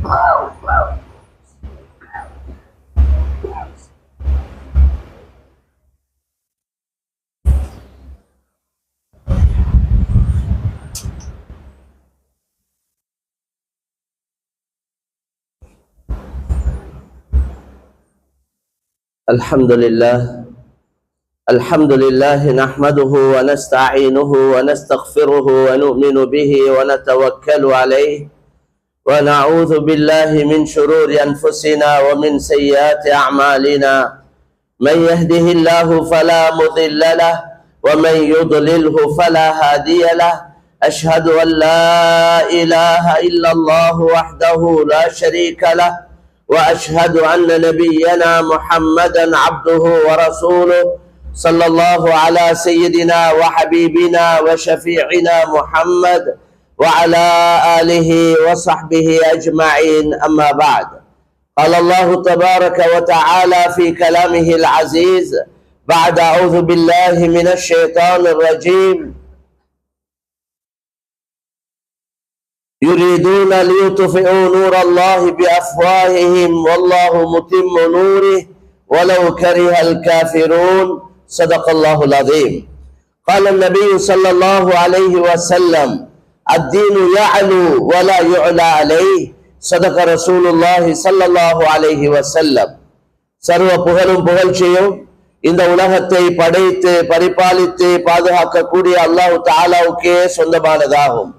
الحمد لله نحمده ونستعينه ونستغفره ونؤمن به ونتوكل عليه ونعوذ بالله من شرور أنفسنا ومن سيئات أعمالنا من يهده الله فلا مضل له ومن يضلله فلا هادي له أشهد أن لا إله إلا الله وحده لا شريك له وأشهد أن نبينا محمدا عبده ورسوله صلى الله على سيدنا وحبيبنا وشفيعنا محمد وعلى آله وصحبه أجمعين أما بعد قال الله تبارك وتعالى في كلامه العزيز بعد أعوذ بالله من الشيطان الرجيم يريدون ليطفئوا نور الله بأفواههم والله متم نوره ولو كره الكافرون صدق الله العظيم قال النبي صلى الله عليه وسلم الدين يعلو ولا يعلى عليه صدق رسول الله صلى الله عليه وسلم சர்வ புகழும் புகழ்ச்சியும் இந்த உலகத்தை படைத்து பரிபாலித்து பாதுகாக்கக்கூடிய அல்லாஹ் தஆலாவுக்கே சொந்தமானதாகும்.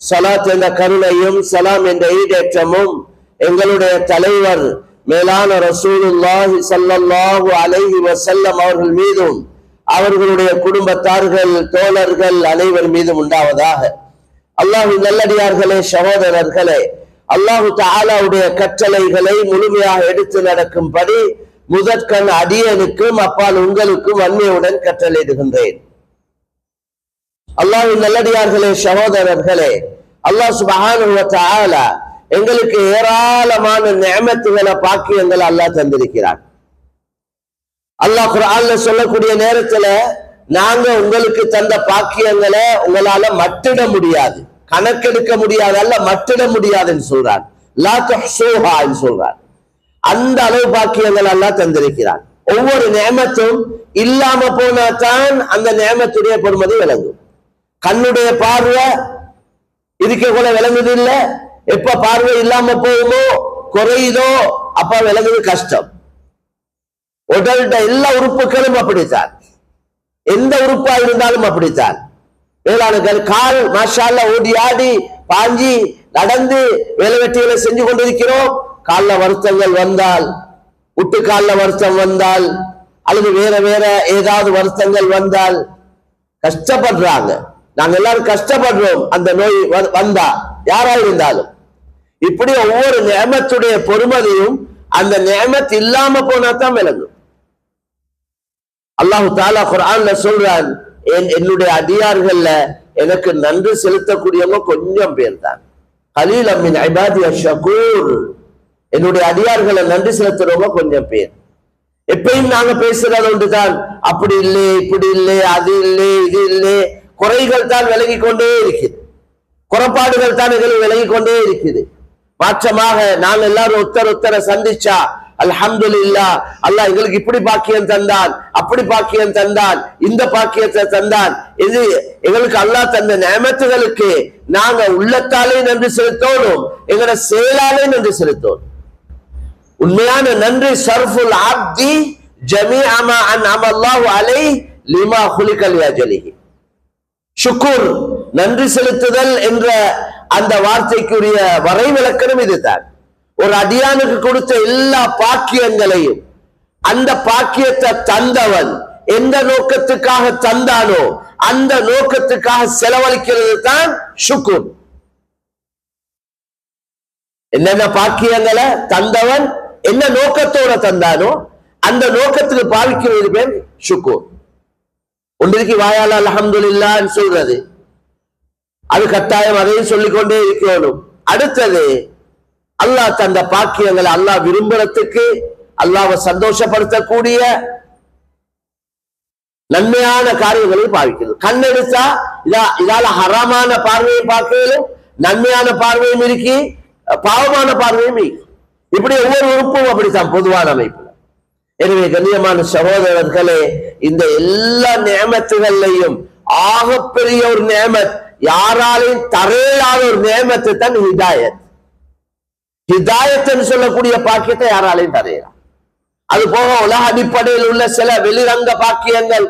சலாத் என்ற கருணையும் சலாம் என்ற ஈடேற்றமும் எங்களுடைய தலைவர் மேலான ரசூலுல்லாஹி ஸல்லல்லாஹு அலைஹி வஸல்லம் அவர்கள் மீதும் அவர்களுடைய குடும்பத்தார்கள் தோழர்கள் அனைவர் மீதும் உண்டாவதாக. அல்லாஹ்வின் நல்லடியார்களே, சகோதரர்களே, அல்லாஹ் தஆலாவுடைய கட்டளைகளை முழுமையாக எடுத்து நடக்கும்படி முதற்கண் அடியனுக்கும் அப்பால் உங்களுக்கும் வன்மையுடன் கட்டளையிடுகின்றேன். அல்லாஹ்வின் நல்லடியார்களே, சகோதரர்களே, அல்லாஹ் சுப்ஹானஹு வ தஆலா எங்களுக்கு ஏராளமான நிஅமத்துகளை பாக்கியங்களை அல்லாஹ் தந்திருக்கிறார். அல்லாஹ் குர்ஆன்ல சொல்லக்கூடிய நேரத்துல நாங்க உங்களுக்கு தந்த பாக்கியங்களை உங்களால மட்டிட முடியாது, கணக்கெடுக்க முடியாது, அல்ல மட்டிட முடியாதுன்னு சொல்றார். லா துஹ்ஸூஹான்னு சொல்றார். அந்த அளவு பாக்கியங்கள் அல்லாஹ் தந்திருக்கிறார். ஒவ்வொரு நிஅமத்தும் இல்லாம போனா தான் அந்த நிஅமத்துடைய பொறுமதி விளங்கும். கண்ணுடைய பார்வை இருக்க கூட விளங்குது இல்ல, எப்ப பார்வை இல்லாம போகுமோ குறையுதோ அப்ப விளங்குது கஷ்டம். உடல்ட எல்லா உறுப்புகளும் அப்படித்தான், எந்த உறுப்பா இருந்தாலும் அப்படித்தான். வேளாண்கள் கால் மாஷா அல்லாஹ் ஓடி ஆடி பாஞ்சி நடந்து வேலை வெட்டிகளை செஞ்சு கொண்டிருக்கிறோம். கால்ல வருத்தங்கள் வந்தால், உட்டு கால்ல வருத்தம் வந்தால், அல்லது வேற வேற ஏதாவது வருத்தங்கள் வந்தால் கஷ்டப்படுறாங்க. நாங்க எல்லாரும் கஷ்டப்படுறோம் அந்த நோய் வந்தா, யாரா இருந்தாலும். இப்படி ஒவ்வொரு நிஅமத்துடைய பொறுமதியும் அந்த நிஅமத் இல்லாம போனா தான் விளங்கும். அல்லாஹ் தஆலா குர்ஆன்ல சொல்றான், என்னுடைய அடியார்கள்ல எனக்கு நன்றி செலுத்தக்கூடியவங்க கொஞ்சம் பேர் தான். கலீலம் மின் இபாதிய ஷகூர், என்னுடைய அடியார்களை நன்றி செலுத்துறவங்க கொஞ்சம் பேர். எப்பயும் நாங்க பேசுறது ஒன்றுதான், அப்படி இல்லை இப்படி இல்லை அது இல்லை இது இல்லை, குறைகள் தான் விலகி கொண்டே இருக்குது, குறைபாடுகள் தான் எங்களுக்கு விலகி கொண்டே இருக்குது. மாற்றமாக நாங்க எல்லாரும் ஒத்தரை சந்திச்சா அல்ஹம்துலில்லாஹ், அல்லாஹ் எங்களுக்கு இப்படி பாக்கியம் தந்தான், அப்படி பாக்கியம் தந்தான், இந்த பாக்கியத்தை தந்தான். இது எங்களுக்கு அல்லாஹ் தந்த நிஅமத்துகளுக்கு நாங்க உள்ளத்தாலே நன்றி செலுத்தணும், எங்களோட செயலாலே நன்றி செலுத்தணும். உண்மையான நன்றி சர்ஃபுல் அப்தி ஜமீஅ மா அன்அம அல்லாஹு அலைஹி லிமா குலிக லிஅஜலிஹி. ஷுக்குர், நன்றி செலுத்துதல் என்ற அந்த வார்த்தைக்குரிய வரைவிலக்கணம் இதுதான். ஒரு அடியானுக்கு கொடுத்த எல்லா பாக்கியங்களையும் அந்த பாக்கியத்தை தந்தவன் எந்த நோக்கத்துக்காக தந்தானோ அந்த நோக்கத்துக்காக செலவழிக்கிறது தான் ஷுக்குர். என்னென்ன பாக்கியங்களை தந்தவன் என்ன நோக்கத்தோட தந்தானோ அந்த நோக்கத்துக்கு பாவிக்கிறது பேர் ஷுக்குர். ஒன்றிற்கு வாயால அல்ஹம்துலில்லாஹ் சொல்றது, அது கட்டாயம் அதையும் சொல்லிக்கொண்டே இருக்கணும். அடுத்தது அல்லாஹ் தந்த பாக்கியங்களை அல்லாஹ் விரும்புறதுக்கு, அல்லாஹ்வை சந்தோஷப்படுத்தக்கூடிய நன்மையான காரியங்களை பாவிக்கிறது. கண்ணெடுத்தா இதால ஹராமான பார்வையை பார்க்கலும், நன்மையான பார்வையும் இருக்கு, பாவமான பார்வையும் இப்படி ஒவ்வொரு உறுப்பும் அப்படித்தான் பொதுவான அமைப்பு. எனவே கண்ணியமான சகோதரர்களே, இந்த எல்லா நியமத்துகள்லையும் ஆகப்பெரிய ஒரு நியமத், யாராலையும் தரையில்லாத ஒரு நியமத்து தான் ஹிதாயத். ஹிதாயத் என்று சொல்லக்கூடிய பாக்கியத்தை யாராலையும் தரையலாம். அது போக உலக அடிப்படையில் உள்ள சில வெளிரங்க பாக்கியங்கள்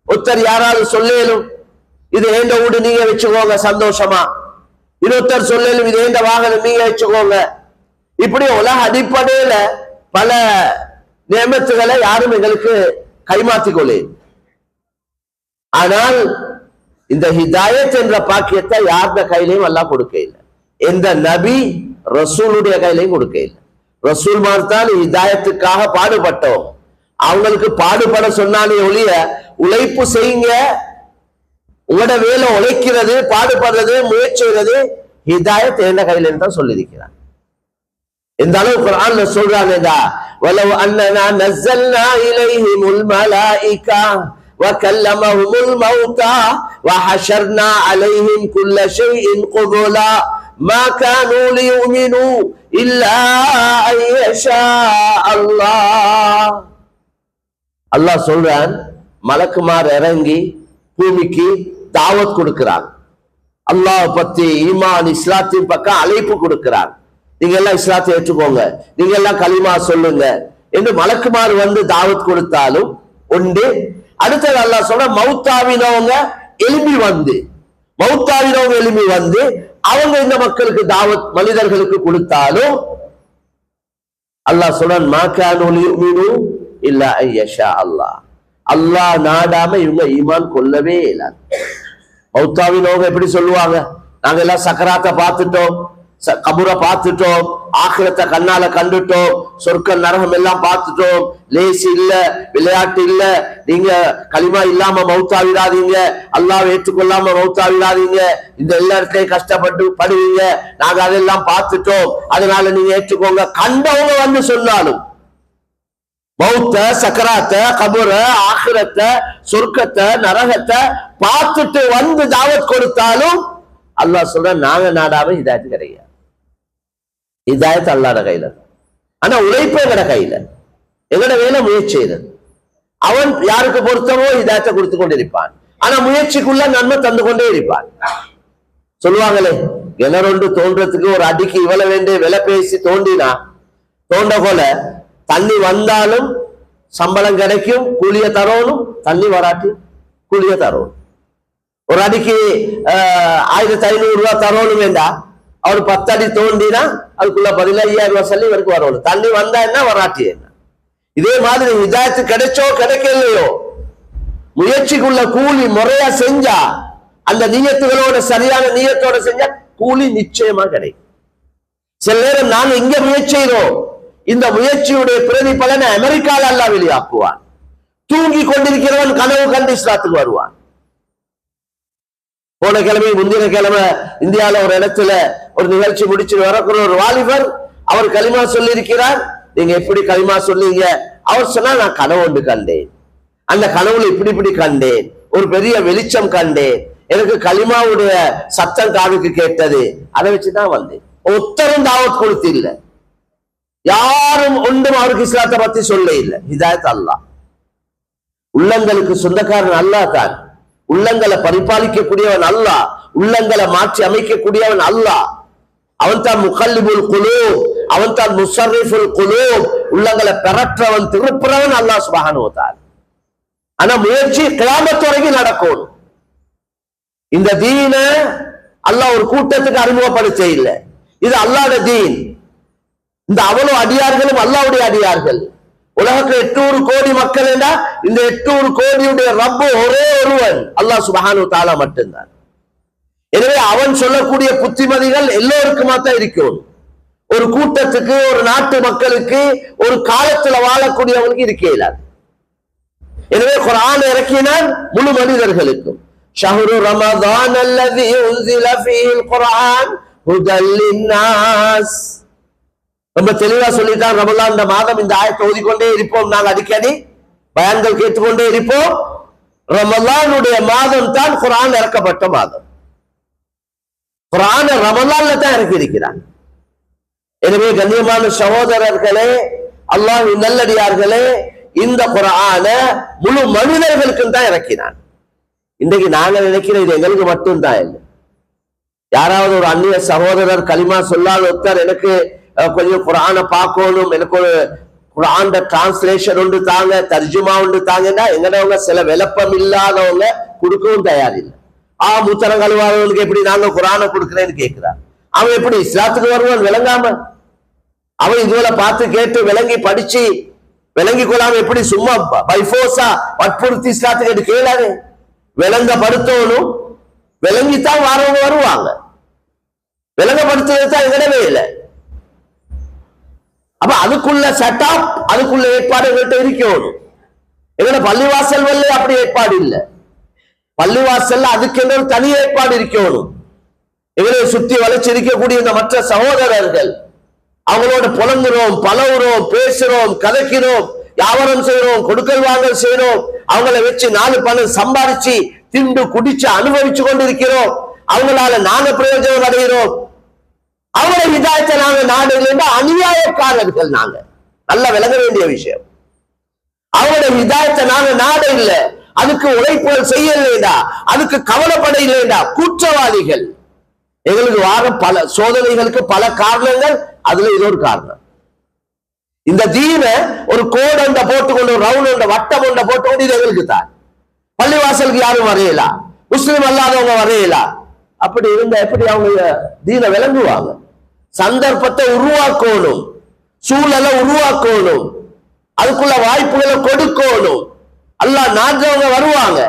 ஒருத்தர் யாராவது சொல்லும், இது ஏண்ட வீடு நீங்க வச்சுக்கோங்க சந்தோஷமா, இன்னொருத்தர் சொல்லும் இது ஏண்ட வாகனம் நீங்க வச்சுக்கோங்க. இப்படி உலக அடிப்படையில பல நியமத்துகளை யாரும் எங்களுக்கு கைமாற்றிக் கொள்ளே. ஆனால் இந்த ஹிதாயத் என்ற பாக்கியத்தை யாருடைய கையிலையும் அல்லாஹ் கொடுக்க இல்லை. எந்த நபி ரசூலுடைய கையிலையும் கொடுக்க இல்லை. ரசூல் மார்தான் ஹிதாயத்துக்காக பாடுபட்டோம். அவங்களுக்கு பாடுபட சொன்னாலே ஒழிய உழைப்பு செய்யுங்க, உங்களோட வேலை உழைக்கிறது, பாடுபடுறது, முயற்சிறது ஹிதாயத் எந்த கையில தான் சொல்லியிருக்கிறார். இந்த அளவு குர்ஆன்ல சொல்றாங்கடா, வலவ் அன்னனா நஸல்னா இலைஹிமுல் மலாயிகா வகல்லமஹுமுல் மௌதா வஹஷர்னா அலைஹிம் குல்ல ஷைஇன் குபுலா மா கானூ லியுமினூ இல்லா அன் யஷா அல்லாஹ். அல்லாஹ் சொல்றான், மலக்குமார் இறங்கி பூமிக்கு தாவத் கொடுக்கிறார். அல்லாஹ் பத்தி ஈமான் இஸ்லாத்தின் பக்கம் அழைப்பு கொடுக்கிறார். நீங்க எல்லாம் இஸ்லாத்தை ஏற்றுக்கோங்க, நீங்க எல்லாம் கலிமா சொல்லுங்க என்று மலக்குமார் வந்து தாவத் கொடுத்தாலும் உண்டு. அடுத்தது அல்லாஹ் சொல்ற, மௌத்தாவினவங்க எழுப்பி வந்து அவங்க இந்த மக்களுக்கு தாவத் மனிதர்களுக்கு கொடுத்தாலும் அல்லாஹ் சொல்றான், மா கானூ லியுமினூ இல்லா அன் யஷா அல்லாஹ். அல்லாஹ் நாடாம இவங்க ஈமான் கொள்ளவே இல்லை. மௌத்தாவினவங்க எப்படி சொல்லுவாங்க, நாங்க எல்லாம் சக்கராத்தை பார்த்துட்டோம், கபூரை பார்த்துட்டோம், ஆகிரத்தை கண்ணால கண்டுட்டோம், சொர்க்க நரகம் எல்லாம் பார்த்துட்டோம், லேசி இல்ல, விளையாட்டு இல்ல, நீங்க களிமா இல்லாம மௌத்தாவிடாதீங்க, அல்லாஹ் ஏற்றுக்கொள்ளாம மௌத்தாவிடாதீங்க, இந்த எல்லா இடத்துலயும் கஷ்டப்பட்டு படுவீங்க, நாங்க அதெல்லாம் பார்த்துட்டோம், அதனால நீங்க ஏற்றுக்கோங்க. கண்டவங்க வந்து சொன்னாலும் மௌத்த, சக்கராத்த, கபூர, ஆகிரத்தை, சொர்க்கத்தை, நரகத்தை பார்த்துட்டு வந்து தாவத் கொடுத்தாலும் அல்லாஹ் சொல்ற, நாங்க நாடாம ஹிதாயத்து கிடையாது. ஹிதாயத் அல்லாஹ்ட கையில. ஆனா உழைப்பு எங்கட கையில, எங்கட வேலை முயற்சி செய்யறது. அவன் யாருக்கு பொருத்தமோ ஹிதாயத்தை கொடுத்து கொண்டு இருப்பான். ஆனா முயற்சிக்குள்ள நன்மை தந்து கொண்டே இருப்பான். சொல்லுவாங்களே, கிணறு தோன்றதுக்கு ஒரு அடிக்கு இவ்வளவு வேண்டிய விலை பேசி தோண்டினா தோண்ட போல தண்ணி வந்தாலும் சம்பளம் கிடைக்கும், கூலிய தரணும், தண்ணி வராட்டி கூலிய தரணும். ஒரு அடிக்கு 1500 ரூபாய் தரணும் வேண்டா, அவர் 10 அடி தோண்டினா அதுக்குள்ள 15,000 ரூபாய் சொல்லி இவருக்கு வரணும். தண்ணி வந்தா என்ன, வராட்டி என்ன. இதே மாதிரி ஹிதாயத்து கிடைச்சோ கிடைக்கலையோ முயற்சிக்குள்ள கூலி முறையா செஞ்சா, அந்த நியத்துகளோட சரியான நியத்தோட செஞ்சா கூலி நிச்சயமா கிடைக்கும். சில நேரம் நாங்க இங்க முயற்சி செய்யறோம், இந்த முயற்சியுடைய பிரதிபலனை அமெரிக்கால அல்லாஹ் வெளியாக்குவான். தூங்கி கொண்டிருக்கிறவன் கனவு கண்டு இஸ்லாத்துக்கு வருவான். போன கிழமை முந்தின கிழமை இந்தியாவில ஒரு இடத்துல ஒரு நிகழ்ச்சி முடிச்சு வரக்கூடிய ஒரு வாலிபர், அவர் களிமா சொல்லி இருக்கிறார். நீங்க எப்படி களிமா சொன்னீங்க? அவர் சொன்னா, நான் கனவு ஒன்று கண்டேன், அந்த கனவுல இப்படி கண்டேன், ஒரு பெரிய வெளிச்சம் கண்டேன், எனக்கு களிமாவுடைய சத்தம் காதுக்கு கேட்டது, அதை வச்சுதான் வந்தேன். ஒருத்தரும் தாவத் கொடுத்து இல்லை, யாரும் ஒன்றும் அவருக்கு இஸ்லாத்தை பத்தி சொல்ல இல்லை. ஹிதாயத் அல்லாஹ். உள்ளங்களுக்கு சொந்தக்காரன் அல்லாஹ் தான். உள்ளங்களை பரிபாலிக்கக்கூடியவன் அல்லாஹ், உள்ளங்களை மாற்றி அமைக்கக்கூடியவன் அல்லாஹ். அவன் தான் முகல்லிபுல் குலூப், அவன் தான் முஸர்ரிஃபுல் குலூப், உள்ளங்களை பெறற்றவன், திருப்புறவன் அல்லாஹ் சுப்ஹானஹு வ தஆலா. ஆனா முயற்சி கியாமத் வரைக்கும் நடக்கும். இந்த தீன அல்லாஹ் ஒரு கூட்டத்துக்கு அறிமுகப்படுத்த இல்லை, இது அல்லாஹ்வுடைய தீன். இந்த அவ்வளவு அடியார்களும் அல்லாஹ்வுடைய அடியார்கள். உலகத்துல 800 கோடி மக்கள் என்றா இந்த 800 கோடியுடைய ரப்பு ஒரே ஒருவன் அல்லாஹ் சுப்ஹானஹு வ தஆலா மட்டும்தான். எனவே அவன் சொல்லக்கூடிய புத்திமதிகள் எல்லோருக்குமா தான் இருக்கும். ஒரு கூட்டத்துக்கு, ஒரு நாட்டு மக்களுக்கு, ஒரு காலத்துல வாழக்கூடியவங்களுக்கு இருக்க இயலாது. எனவே குர்ஆன் இறக்கினான் முழு மனிதர்களுக்கும். ஷஹ்ரு ரமதான் அல்லதி உன்ஸில ஃபீஹில் குர்ஆன் ஹுதல் லின்னாஸ். ரொம்ப தெளிவா சொல்லிட்டான். ரமலான் மாதம் இந்த ஆயத்தை ஓதிக்கொண்டே இருப்போம், நாங்கள் அடிக்கடி பயான்கள் கேட்டுக்கொண்டே இருப்போம். ரமலானுடைய மாதம் தான் குர்ஆன் இறக்கப்பட்ட மாதம். குர்ஆனை ரமலான்ல தான் இறக்கி இருக்கிறான். எனவே கண்ணியமான சகோதரர்களே, அல்லாஹ்வின் நல்லடியார்களே, இந்த குர்ஆன முழு மனிதர்களுக்கும் தான் இறக்கினான். இன்றைக்கு நாங்க நினைக்கிற இது எங்களுக்கு மட்டும்தான் இல்லை. யாராவது ஒரு அந்நிய சகோதரர் களிமா சொல்லாத ஒருத்தர் எனக்கு கொஞ்சம் குர்ஆனை பார்க்கணும், எனக்கு ஒரு குர்ஆன் டிரான்ஸ்லேஷன் ஒன்று தாங்க, தர்ஜுமா ஒன்று தாங்கன்னா எங்கடவங்க சில விளப்பம் இல்லாதவங்க கொடுக்கவும் தயாரில்லை. மூத்தரம் கழுவாதவனுக்கு எப்படி நாங்க குர்ஆனை கொடுக்கிறேன்னு கேட்கிறார். அவன் எப்படி இஸ்லாத்துக்கு வருவான் விளங்காம? அவன் இதுவரை பார்த்து கேட்டு விளங்கி படிச்சு விளங்கி கொள்ளாம எப்படி சும்மா பைஃபோர்ஸா வற்புறுத்தி இஸ்லாத்துக்கு கேளாது? விளங்கப்படுத்தணும், விளங்கித்தான் வரவங்க வருவாங்க. விளங்கப்படுத்துறதுதான் எங்கடவே இல்லை. அப்ப அதுக்குள்ள செட்டப், அதுக்குள்ள ஏற்பாடு எங்கள்கிட்ட இருக்கணும். எங்கட பள்ளிவாசல் வல்ல அப்படி ஏற்பாடு இல்லை. பள்ளிவாசல்ல அதுக்கு என்ற ஒரு தனி ஏற்பாடு இருக்கணும். எங்களை சுத்தி வளைச்சிருக்கக்கூடிய இந்த மற்ற சகோதரர்கள், அவங்களோட புலங்குறோம், பழகுறோம், பேசுறோம், கதைக்கிறோம், வியாபாரம் செய்யறோம், கொடுக்கல் வாங்கல் செய்யறோம், அவங்கள வச்சு 4 பணம் சம்பாதிச்சு திண்டு குடிச்சு அனுபவிச்சு கொண்டிருக்கிறோம். அவங்களால நாங்க பிரயோஜனம் அடைகிறோம். அவங்கள ஹிதாயத்தை நாங்க நாடுகள் அநியாயக்காரர்கள். நாங்க நல்லா விளங்க வேண்டிய விஷயம். அவங்களோட ஹிதாயத்தை நாங்க நாட இல்லை, அதுக்கு உழைப்புகள் செய்ய இல்லைடா, அதுக்கு கவலைப்பட இல்லைடா, குற்றவாளிகள். எங்களுக்கு வார பல சோதனைகளுக்கு பல காரணங்கள், அதுல இது ஒரு காரணம். இந்த தீன ஒரு கோடு ஒன்றை போட்டுக்கொண்டு, ஒரு ரவுண்ட் ஒன்றை வட்டம் ஒன்றை போட்டுக்கொண்டு இது எங்களுக்கு தான். பள்ளிவாசலுக்கு யாரும் வரையலாம், முஸ்லிம் அல்லாதவங்க வரையலாம். அப்படி இருந்தா எப்படி அவங்க தீன விளங்குவாங்க? சந்தர்ப்பத்தை உருவாக்கணும், சூழலை உருவாக்கணும், அதுக்குள்ள வாய்ப்புகளை கொடுக்கணும். அல்லாஹ் நாடுறவங்க வருவாங்க.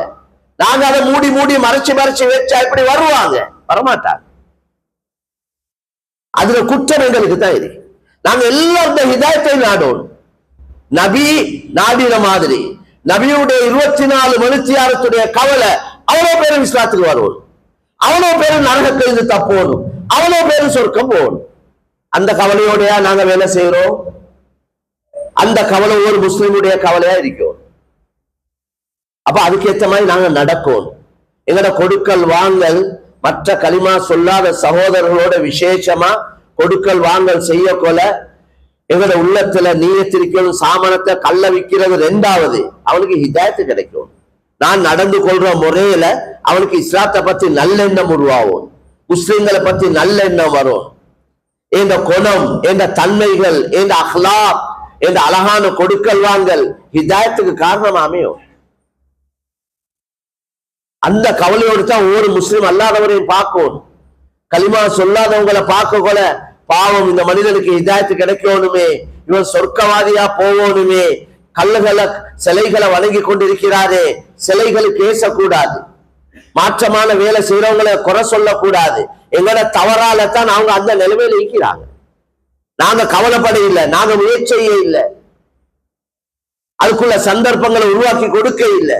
நாங்க அதை மூடி மூடி மறைச்சு மறைச்சு வச்சா எப்படி வருவாங்க? வரமாட்டாங்க. அதுல குற்றம் எங்களுக்கு தான் இருக்கு. நாங்க எல்லாருடைய ஹிதாயத்தை நாடணும். நபி நாடின மாதிரி நபியுடைய 24 மணித்தியாரத்துடைய கவலை, அவ்வளவு பேரும் இஸ்லாத்துக்கு வரணும், அவ்வளவு பேரும் நரகத்தில் இருந்து தப்போணும், அவ்வளவு பேரும் சொர்க்கம் போகணும். அந்த கவலையோடையா நாங்க வேலை செய்யறோம்? அந்த கவலை ஒரு முஸ்லிமுடைய கவலையா இருக்கும். அப்ப அதுக்கேற்ற மாதிரி நாங்க நடக்கணும். எங்கட கொடுக்கல் வாங்கல் மற்ற களிமா சொல்லாத சகோதரர்களோட விசேஷமா கொடுக்கல் வாங்கல் செய்ய கொல எங்கட உள்ளத்துல நீயத்திருக்கணும். சாமனத்தை கள்ள விற்கிறது 2வது, அவனுக்கு ஹிதாயத்து கிடைக்கும். நான் நடந்து கொள்ற முறையில அவனுக்கு இஸ்லாத்தை பத்தி நல்லெண்ணம் உருவாகும், முஸ்லிம்களை பத்தி நல்லெண்ணம் வரும். இந்த குணம், இந்த தன்மைகள், இந்த அஹ்லாக், இந்த அழகான கொடுக்கல் வாங்கல் ஹிதாயத்துக்கு காரணம் அமையும். அந்த கவலையோடு தான் ஒவ்வொரு முஸ்லிம் அல்லாதவரையும் பார்க்கணும். களிமா சொல்லாதவங்களை பார்க்க கொல பாவம், இந்த மனிதனுக்கு ஹிதாயத்து கிடைக்கணுமே, இவன் சொர்க்கவாதியா போகணுமே, கல்லுகளை சிலைகளை வணங்கி கொண்டிருக்கிறாரே, சிலைகளுக்கு ஏசக்கூடாது, மாற்றமான வேலை செய்யறவங்களை குறை சொல்லக்கூடாது. எங்களோட தவறால தான் அவங்க அந்த நிலைமையில இருக்கிறாங்க. நாங்க கவலைப்பட இல்லை, நாங்க முயற்சியே இல்லை, அதுக்குள்ள சந்தர்ப்பங்களை உருவாக்கி கொடுக்க இல்லை.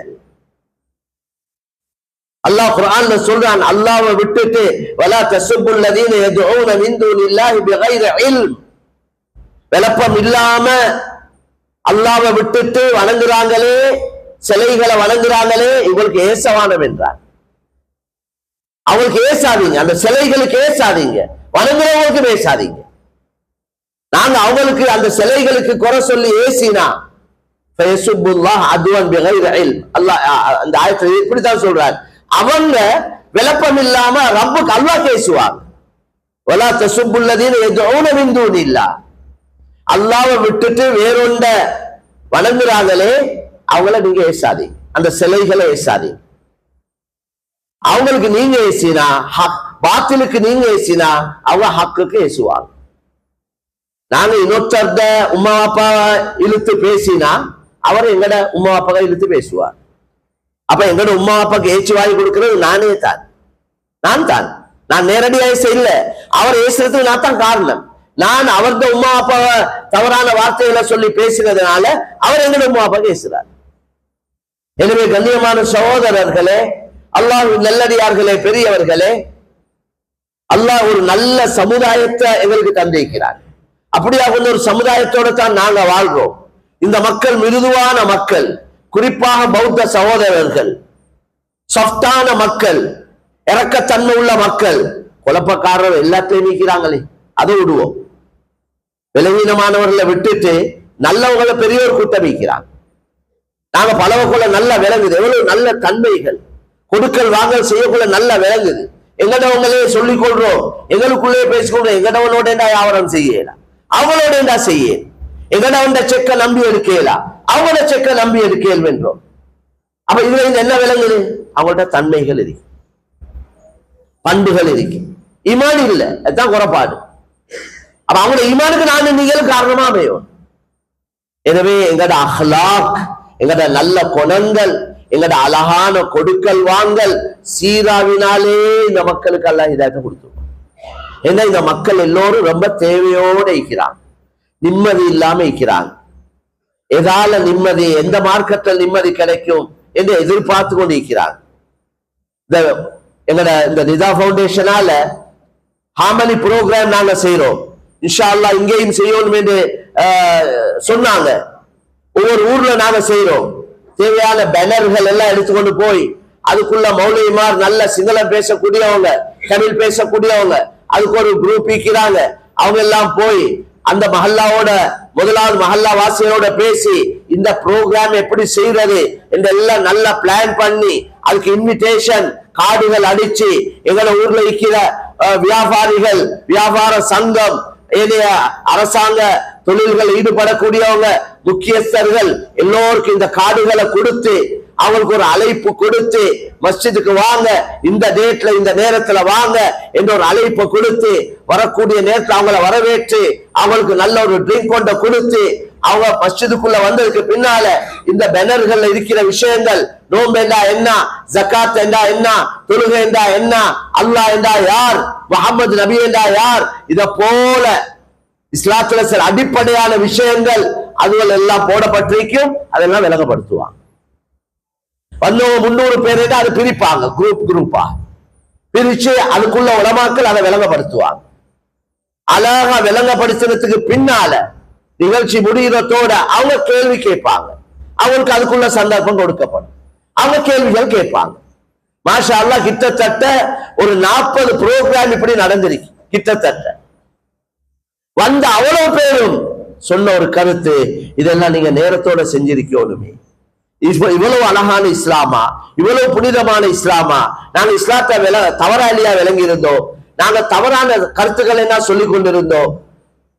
அல்லாஹ் குர்ஆன்ல சொல்றான், அல்லாஹ்வை விட்டுட்டு வலா தஸுப்புல் லதீன யதுஊன மின் தூனில்லாஹி பிகைரி இல்ம், விளப்பம் இல்லாம அல்லாஹ்வை விட்டுட்டு வணங்குறாங்களே, சிலைகளை வணங்குறாங்களே, இவங்களுக்கு ஏசவானம் என்றார். அவங்களுக்கு ஏசாதீங்க, அந்த சிலைகளுக்கு ஏசாதீங்க, வணங்குறவங்களுக்கு பேசாதீங்க. நாங்க அவங்களுக்கு அந்த சிலைகளுக்கு குறை சொல்லி ஏசினா ஃபயசுப்புல்லாஹ் அத்வன் பிகைரி இல்ம், அல்லாஹ் அந்த ஆயத்தை இப்படித்தான் சொல்றார். அவங்க விளப்பம் இல்லாம ரப்புக்கு அல்லாஹ் பேசுவாங்க. வலா தஸுப்புல் லதீன யதுஊன மின் தூனில்லாஹ், அல்லாஹ்வை விட்டுட்டு வேறொண்ட வணங்குறாங்களே, அவங்கள நீங்க ஏசாதீங்க, அந்த சிலைகளை ஏசாதீங்க. அவங்களுக்கு நீங்க ஏசினா, பாத்திலுக்கு நீங்க ஏசினா அவங்க ஹக்குக்கு ஏசுவாங்க. நாங்க இன்னொருத்தர்த உமா அப்பா இழுத்து பேசினா அவர் எங்கட உமா அப்பா இழுத்து பேசுவார். அப்ப எங்கட உமா அப்பாக்கு ஏச்சு வாங்கி கொடுக்கிறது நானே தான், நான் நேரடியாக செய்யல, அவர் ஏசுறதுக்கு நான் தான் காரணம். நான் அவரது உமா அப்பாவை தவறான வார்த்தைகளை சொல்லி பேசினதுனால அவர் எங்கட உமா அப்பா பேசுறார். எனவே கண்ணியமான சகோதரர்களே, அல்லாஹ்வின் நல்லடியார்களே, பெரியவர்களே, அல்லாஹ் ஒரு நல்ல சமுதாயத்தை எங்களுக்கு தந்திருக்கிறார். அப்படியாக ஒரு சமுதாயத்தோட தான் நாங்க வாழ்றோம். இந்த மக்கள் மிருதுவான மக்கள், குறிப்பாக பௌத்த சகோதரர்கள், சாஃப்டான மக்கள், இறக்கத்தன்மை உள்ள மக்கள். குழப்பக்காரர் எல்லாத்தையும் நீக்கிறாங்களே, அதை விடுவோம். விலகீனமானவர்களை விட்டுட்டு நல்லவங்களை பெரியோர் கூட்டம் வைக்கிறாங்க. நாங்க பலவக்குள்ள நல்லா விளங்குது, எவ்வளவு நல்ல தன்மைகள், கொடுக்கல் வாங்கல் செய்யக்குள்ள நல்லா விளங்குது. எங்கடவங்களே சொல்லிக் கொள்றோம், எங்களுக்குள்ளே பேசிக்கொள்றோம். எங்கடவனோட வியாபாரம் செய்யலாம், அவங்களோட என்ன செய்ய, எங்கடவன் செக்க நம்பி எடுக்கலாம், அவங்களோட செக்க நம்பி எடுக்கல் வென்றோம். அப்ப இதுல என்ன விளங்குது? அவங்கள்ட்ட தன்மைகள் இருக்கு, பண்புகள் இருக்கு. ஈமான் இல்ல, அதுதான் குறைபாடு. அப்ப அவங்களோட ஈமானுக்கு நான் நீங்கள் காரணமா அமையும். எனவே எங்கட அஹ்லாக், எங்கட நல்ல குணங்கள், எங்கட அழகான கொடுக்கல் வாங்கல் சீராவினாலே இந்த மக்களுக்கு அல்லாஹ் ஹிதாயத்தை கொடுத்துருவோம். ஏன்னா இந்த மக்கள் எல்லோரும் ரொம்ப தேவையோடு இருக்கிறாங்க, நிம்மதி இல்லாம இருக்கிறாங்க. எதால நிம்மதி, எந்த மார்க்கெட்டில் நிம்மதி கிடைக்கும் என்று எதிர்பார்த்து கொண்டு இருக்கிறாங்க. எங்கட இந்த நிதா பவுண்டேஷனால ஹாமனி ப்ரோக்ராம் நாங்க செய்யறோம். இன்ஷா அல்லாஹ் இங்கேயும் செய்யணும் என்று சொன்னாங்க. ஒவ்வொரு ஊர்ல நாங்க செய்யறோம். தேவையான பேனர்கள் எல்லாம் எடுத்துக்கொண்டு போய் அதுக்குள்ள மௌலிமார் நல்ல சிங்களம் பேசக்கூடியவங்க, தமிழ் பேசக்கூடியவங்க, அதுக்கு ஒரு குரூப் இருக்கிறாங்க. அவங்க எல்லாம் போய் அந்த மஹல்லாவோட முதலாவது மஹல்லா வாசிகளோட பேசி இந்த ப்ரோக்ராம் எப்படி செய்யறது என்றெல்லாம் நல்லா பிளான் பண்ணி அதுக்கு இன்விடேஷன் கார்டுகள் அடிச்சு எங்களை ஊர்ல இருக்கிற வியாபாரிகள், வியாபார சங்கம், அரசாங்க தொழில்கள் ஈடுபடக்கூடியவங்க, முக்கியஸ்தர்கள் எல்லோருக்கும் இந்த கார்டுகளை கொடுத்து அவங்களுக்கு ஒரு அழைப்பு கொடுத்து மஸ்ஜிதுக்கு வாங்க, இந்த டேட்ல இந்த நேரத்துல வாங்க என்ற ஒரு அழைப்பு கொடுத்து வரக்கூடிய நேரத்தில் அவங்கள வரவேற்று அவங்களுக்கு நல்ல ஒரு ட்ரிங்க் கொண்ட கொடுத்து அவங்க மஸ்ஜிதுக்குள்ள வந்ததுக்கு பின்னால இந்த பேனர்கள் இருக்கிற விஷயங்கள், நோம்பு என்றா என்ன, ஜகாத் என்றா என்ன, தொழுகை என்றா என்ன, அல்லாஹ் என்றா யார், முஹம்மது நபி என்றா யார், இத போல இஸ்லாத்துல சில அடிப்படையான விஷயங்கள் அதுகள் எல்லாம் போடப்பட்டிருக்கும். அதெல்லாம் விளங்கப்படுத்துவாங்க. வந்தவங்க 300 பேர் அது பிரிப்பாங்க, குரூப்பா பிரிச்சு அதுக்குள்ள உலமாக்கள் அதை விளங்கப்படுத்துவாங்க. அழகா விளங்கப்படுத்துறதுக்கு பின்னால நிகழ்ச்சி முடிகிறதோட அவங்க கேள்வி கேட்பாங்க. அவங்களுக்கு அதுக்குள்ள சந்தர்ப்பம் கொடுக்கப்படும், அவங்க கேள்விகள் கேட்பாங்க. மாஷா அல்லாஹ் கிட்டத்தட்ட ஒரு 40 ப்ரோக்ராம் இப்படி நடந்திருக்கு. கிட்டத்தட்ட வந்த அவ்வளவு பேரும் சொன்ன ஒரு கருத்து, இதெல்லாம் நீங்க நேரத்தோட செஞ்சிருக்கணுமே. இவ்வளவு அழகான இஸ்லாமா, இவ்வளவு புனிதமான இஸ்லாமா, நாங்க இஸ்லாத்தை தவறா இல்லையா விளங்கி இருந்தோம், நாங்க தவறான கருத்துக்களை என்ன சொல்லிக் கொண்டிருந்தோம்.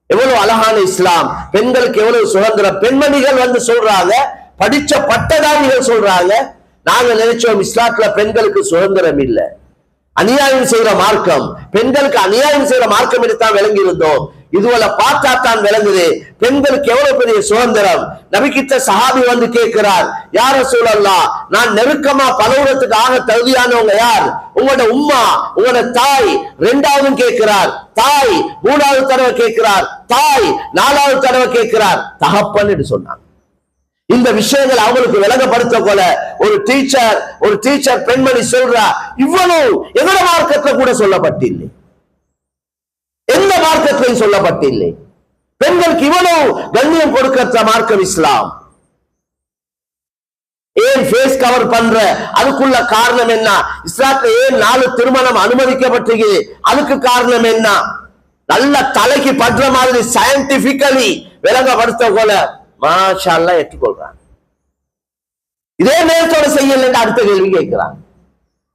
எவ்வளவு அழகான இஸ்லாம், பெண்களுக்கு எவ்வளவு சுதந்திரம். பெண்மணிகள் வந்து சொல்றாங்க, படிச்ச பட்டதாரிகள் சொல்றாங்க, நாங்க நினைச்சோம் இஸ்லாத்துல பெண்களுக்கு சுதந்திரம் இல்லை, அநியாயம் செய்யற மார்க்கம், பெண்களுக்கு அநியாயம் செய்யற மார்க்கம் எடுத்தான் விளங்கி இருந்தோம். இதுவரை பார்த்தா தான் விளங்குது பெண்களுக்கு எவ்வளவு பெரிய சுதந்திரம். நபிகிட்ட சஹாபி வந்து கேட்கிறார், யா ரசூலல்லாஹ், நான் நெருக்கமா பலவுறதுக்கு ஆக தகுதியானவங்க யார்? உங்களோட உம்மா, உங்களோட தாய். ரெண்டாவதும் கேட்கிறார் தாய், மூணாவது தடவை கேட்கிறார் தாய், நாலாவது தடவை கேட்கிறார் தகப்பன் என்று சொன்னாங்க. இந்த விஷயங்கள் அவங்களுக்கு விளங்கப்படுத்த போல ஒரு டீச்சர் பெண்மணி சொல்றா, இவ்வளவு எவ்வளவு மார்க்கத்துல கூட சொல்லப்பட்டில்லை, எந்த மார்க்கத்திலையும் சொல்லப்பட்டில்லை. பெண்களுக்கு இவ்வளவு கண்ணியம் கொடுக்கிற மார்க்கம் இஸ்லாம். ஏன் ஃபேஸ் கவர் பண்ற, அதுக்குள்ள காரணம் என்ன? இஸ்லாத்துல ஏன் 4 திருமணம் அனுமதிக்கப்பட்டது, அதுக்கு காரணம் என்ன? நல்ல தலைக்கு படுற மாதிரி சயின்டிபிக்கலி விளங்கப்படுத்த போல மாஷா அல்லாஹ் ஏற்றுக்கொள்றாங்க. இதே நேரத்தோட செய்யல அடுத்த கேள்வி கேட்கிறாங்க.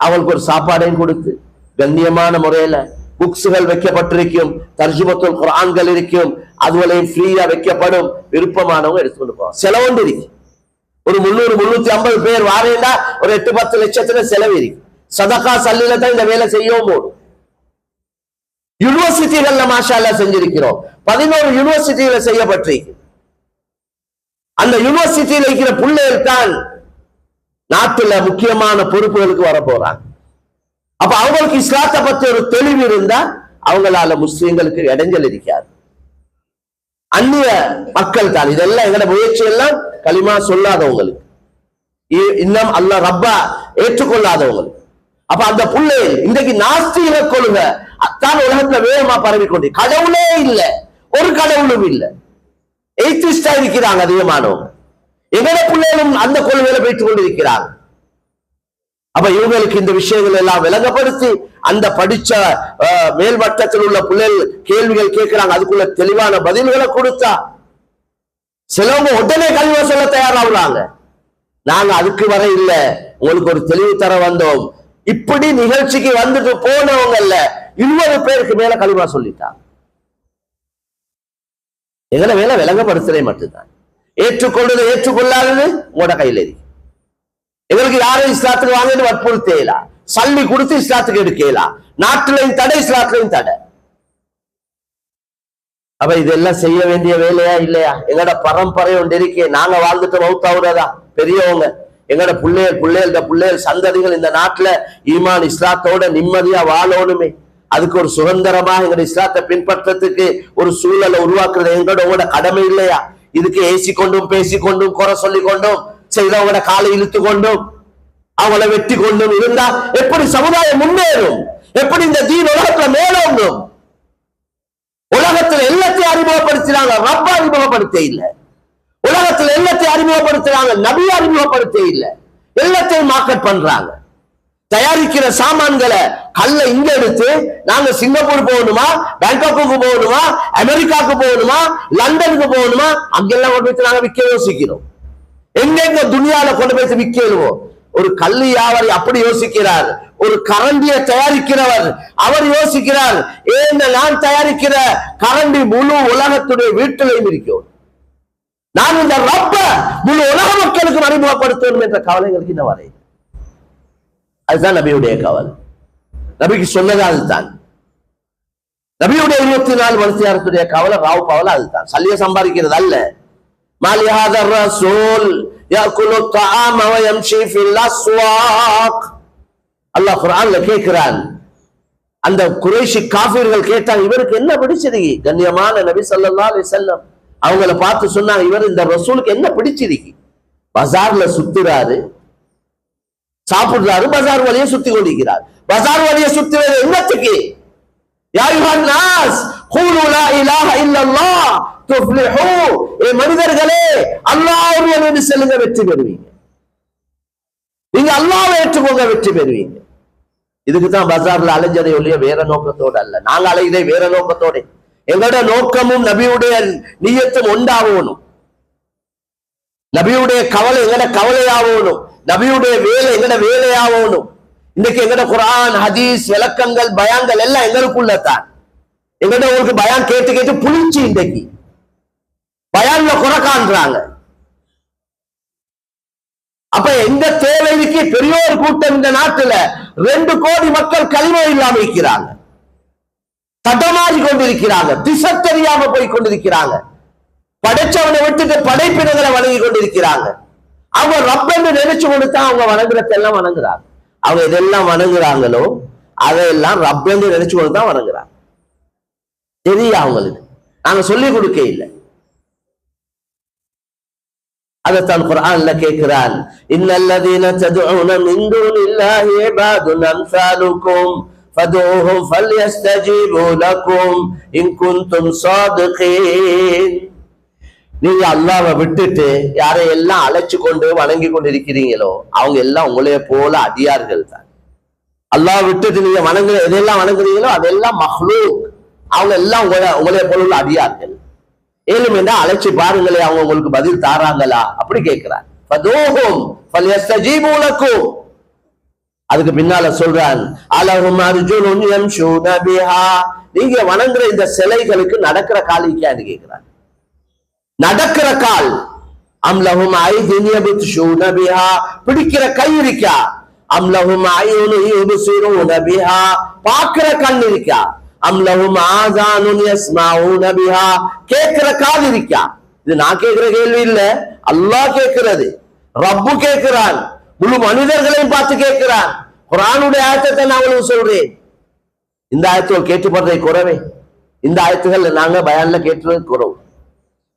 அவங்களுக்கு ஒரு சாப்பாடையும் கொடுத்து கண்ணியமான முறையில புக்ஸ்கள் வைக்கப்பட்டிருக்கும், தர்ஜுமத்துல் குர்ஆன்கள் இருக்கும், அதுவளையும் ஃப்ரீயா வைக்கப்படும். விருப்பமானவங்க எடுத்துக்கொண்டு போவாங்க. செலவுண்டு இருக்கு. ஒரு 300-350 பேர் வாரேண்டா ஒரு 8-10 லட்சத்துல செலவு இருக்கு. சதகா சல்லில தான் இந்த வேலை செய்யவும் போடும். யூனிவர்சிட்டிகள்ல மாஷா அல்லாஹ் செஞ்சிருக்கிறோம். 11 யூனிவர்சிட்டிகளை செய்யப்பட்டிருக்கு. அந்த யூனிவர்சிட்டியில் இருக்கிற பிள்ளைகள் தான் நாட்டுல முக்கியமான பொறுப்புகளுக்கு வர போறாங்க. அப்ப அவங்களுக்கு இஸ்லாத்தை பத்தி ஒரு தெளிவு இருந்தா அவங்களால முஸ்லிம்களுக்கு இடைஞ்சல் இருக்காது. அந்நிய மக்கள் தான் இதெல்லாம் எங்கட முயற்சி எல்லாம் களிமா சொல்லாதவங்களுக்கு, இன்னும் அல்லாஹ் ரப்பா ஏற்றுக்கொள்ளாதவங்களுக்கு. அப்ப அந்த பிள்ளைகள் இன்றைக்கு நாஸ்திக கொள்கை அத்தான் உலகத்துல வேகமா பரவி கொண்டு, கடவுளே இல்லை, ஒரு கடவுளும் இல்லை, எய்திஸ்டா இருக்கிறாங்க அதிகமானவங்க. எங்கட பிள்ளைகளும் அந்த கொள்கையில போயிட்டு கொண்டு இருக்கிறாங்க. அப்ப இவங்களுக்கு இந்த விஷயங்கள் எல்லாம் விளங்கப்படுத்தி அந்த படிச்ச மேல்மட்டத்தில் உள்ள பிள்ளைகள் கேள்விகள் கேட்கிறாங்க, அதுக்குள்ள தெளிவான பதில்களை கொடுத்தா சிலவங்க உடனே கல்வி சொல்ல தயாராகுறாங்க. நாங்க அதுக்கு வர இல்ல, உங்களுக்கு ஒரு தெளிவு தர வந்தோம். இப்படி நிகழ்ச்சிக்கு வந்துட்டு போனவங்கல்ல 20 பேருக்கு மேல கலிமா சொல்லிட்டாங்க. எங்களை வேலை விளங்கப்படுத்துறே மட்டும்தான். ஏற்றுக்கொள்றது ஏற்றுக்கொள்ளாதது உங்களோட கையில இருக்கு. எங்களுக்கு யாரும் இஸ்லாத்துக்கு வாங்கிட்டு வற்புறுத்தேலா, சல்லி கொடுத்து இஸ்லாத்துக்கு எடுக்கலாம். நாட்டிலையும் தடை, இஸ்லாத்திலையும் தடை. அப்ப இதெல்லாம் செய்ய வேண்டிய வேலையா இல்லையா? எங்களோட பரம்பரை ஒன்று இருக்கே, நாங்க வாழ்ந்துட்டு மௌத்தாவுறதா பெரியவங்க, எங்களோட பிள்ளைகள் சந்ததிகள் இந்த நாட்டுல ஈமான் இஸ்லாத்தோட நிம்மதியா வாழணுமே, அதுக்கு ஒரு சுதந்திரமாக எங்களோட இஸ்லாத்தை பின்பற்றத்துக்கு ஒரு சூழலை உருவாக்குறது எங்களோட கடமை இல்லையா? இதுக்கு ஏசிக்கொண்டும் பேசிக்கொண்டும் குறை சொல்லி கொண்டும் செய்தவங்களோட காலை இழுத்து கொண்டும் அவங்கள வெட்டி கொண்டும் இருந்தா எப்படி சமுதாயம் முன்னேறும்? எப்படி இந்த தீன் உலகத்துல மேலோங்கும்? உலகத்துல எல்லாத்தையும் அறிமுகப்படுத்தினாங்க, ரப்ப அறிமுகப்படுத்த இல்லை. உலகத்துல எல்லாத்தையும் அறிமுகப்படுத்துறாங்க, நபி அறிமுகப்படுத்த இல்லை. எல்லாத்தையும் மார்க்கெட் பண்றாங்க. தயாரிக்கிற சாமான்களை கல்ல இங்க எடுத்து நாங்க சிங்கப்பூர் போகணுமா, பேங்காக்கு போகணுமா, அமெரிக்காவுக்கு போகணுமா, லண்டனுக்கு போகணுமா, அங்கெல்லாம் கொண்டு போய் நாங்க விற்க யோசிக்கிறோம். எங்கெங்க துணியால கொண்டு போய் விற்கிறோம்? ஒரு கல்லு வியாபாரி அப்படி யோசிக்கிறார். ஒரு கரண்டியை தயாரிக்கிறவர் அவர் யோசிக்கிறார், ஏன் நான் தயாரிக்கிற கரண்டி முழு உலகத்துடைய வீட்டிலையும் இருக்கும், நான் இந்த ரப்ப முழு உலக மக்களுக்கு அறிமுகப்படுத்தணும் என்ற கவலை எங்களுக்கு இன்னும் வரை. அதுதான் நபியுடைய கவலை. நபிக்கு சொன்னது அதுதான். நபியுடைய 24 வருஷத்துடைய கவலை ராவ் கவலை அதுதான். சல்லிய சம்பாதிக்கிறது அல்ல. மாலி ஹாதர் ரசூல் யாக்குலு தஆம வ யம்ஷி ஃபில் அஸ்வாக். அல்லாஹ் குர்ஆன்ல கேக்குறான். அந்த குறைஷி காஃபிர்கள் கேட்டாங்க, இவருக்கு என்ன பிடிச்சிருக்கு? கண்ணியமான நபி ஸல்லல்லாஹு அலைஹி வஸல்லம் அவங்கள பார்த்து சொன்னாங்க, இவர் இந்த ரசூலுக்கு என்ன பிடிச்சிருக்கு? பஜார்ல சுத்துறாரு, சாப்பிடுறாரு, பஜார் வழியை சுத்தி கொண்டிருக்கிறார். பஜார் வழியை சுத்துறது என்னத்துக்கு? யா அய்யுஹன் நாஸ் கூலு லா இலாஹ இல்லல்லாஹ் துஃப்லிஹூ. ஏ மனிதர்களே, அல்லாஹ் ஒருவன் என்று சொல்லுங்க, வெற்றி பெறுவீங்க. நீங்க அல்லாஹ்வை ஏற்றுக்கோங்க, வெற்றி பெறுவீங்க. இதுக்கு தான் பஜார்ல அலைஞ்சதை ஒழிய வேற நோக்கத்தோடு அல்ல. நாங்க அலைகிறே வேற நோக்கத்தோட. எங்களோட நோக்கமும் நபியுடைய நியத்தும் ஒன்றாகணும். நபியுடைய கவலை எங்கட கவலையாகணும், நபியுடைய வேலை எங்கட வேலையாகணும். இன்னைக்கு எங்கட குர்ஆன் ஹதீஸ் விளக்கங்கள் பயான்கள் எல்லாம் எங்களுக்குள்ளதான். எங்கட உங்களுக்கு பயான் கேட்டு கேட்டு புளிச்சு இன்றைக்கு பயான்ல குறை காண்றாங்க. அப்ப எந்த தேவைக்கு பெரிய ஒரு கூட்டம் இந்த நாட்டுல 2 கோடி மக்கள் கல்வி இல்லாம இருக்கிறாங்க, தடமாறி கொண்டிருக்கிறாங்க, திசை தெரியாம போய் கொண்டிருக்கிறாங்க, படைச்சவனை விட்டுட்டு படைப்பினங்களை வணங்கி கொண்டிருக்கிறாங்க. அவங்க ரப்பென்று நினைச்சு கொடுத்தா அவங்க வணங்குறதெல்லாம் வணங்குறாங்க. அவங்க எதெல்லாம் வணங்குறாங்களோ அதையெல்லாம் ரப்பென்று நினைச்சு கொடுத்தா வணங்குறாங்க. தெரியும் அவங்களுக்கு, நாங்க சொல்லிக் கொடுக்க இல்லை. அதைத்தான் குர்ஆன்ல கேட்கிறான், இன்னல்லதீன ததுஊன மின் தூனில்லாஹி இபாதுன் அம்சாலுக்கும் ஃபதுஹும் ஃபல்யஸ்தஜீபு லக்கும் இன் குன்தும் ஸாதிகீன். நீங்க அல்லாஹ்வை விட்டுட்டு யாரை எல்லாம் அழைச்சு கொண்டு வணங்கி கொண்டிருக்கிறீங்களோ அவங்க எல்லாம் உங்களைய போல அடியார்கள் தான். அல்லாஹ் விட்டுட்டு நீங்க வணங்குற எதெல்லாம் வணங்குறீங்களோ அதெல்லாம் மஹ்லூக், அவங்க எல்லாம் உங்களைய போல உள்ள அடியார்கள். ஏழும் என்ன அழைச்சு பாருங்களே, அவங்க உங்களுக்கு பதில் தாராங்களா? அப்படி கேட்கிறார். ஃபதுஹும் ஃபல்யஸ்தஜீபு லக்கும். அதுக்கு பின்னால சொல்றான், அலஹும் அர்ஜுலுன் யம்ஷூன பிஹா. நீங்க வணங்குற இந்த சிலைகளுக்கு நடக்கிற கால் இருக்கான்னு கேட்கிறார். நடக்கிற கால். அம்லஹும் ஐதின் யப்துஷூன பிஹா. பிடிக்கிற கை இருக்கா? அம்லஹும் ஐயுன் யுப்சிரூன பிஹா. பார்க்கிற கண் இருக்கா? அம்லஹும் ஆஸானுன் யஸ்மஊன பிஹா. கேட்கிற காது இருக்கா? இது நான் கேட்கிற கேள்வி இல்ல, அல்லாஹ் கேட்கிறது. ரப்பு கேட்கிறான், முழு மனிதர்களையும் பார்த்து கேட்கிறான். குர்ஆனுடைய ஆயத்தை நான் உங்களுக்கு சொல்றேன். இந்த ஆயத்துகள் கேட்டுப்படுறதை குறவே, இந்த ஆயத்துகள் நாங்க பயான்ல கேட்டுறது குறவு.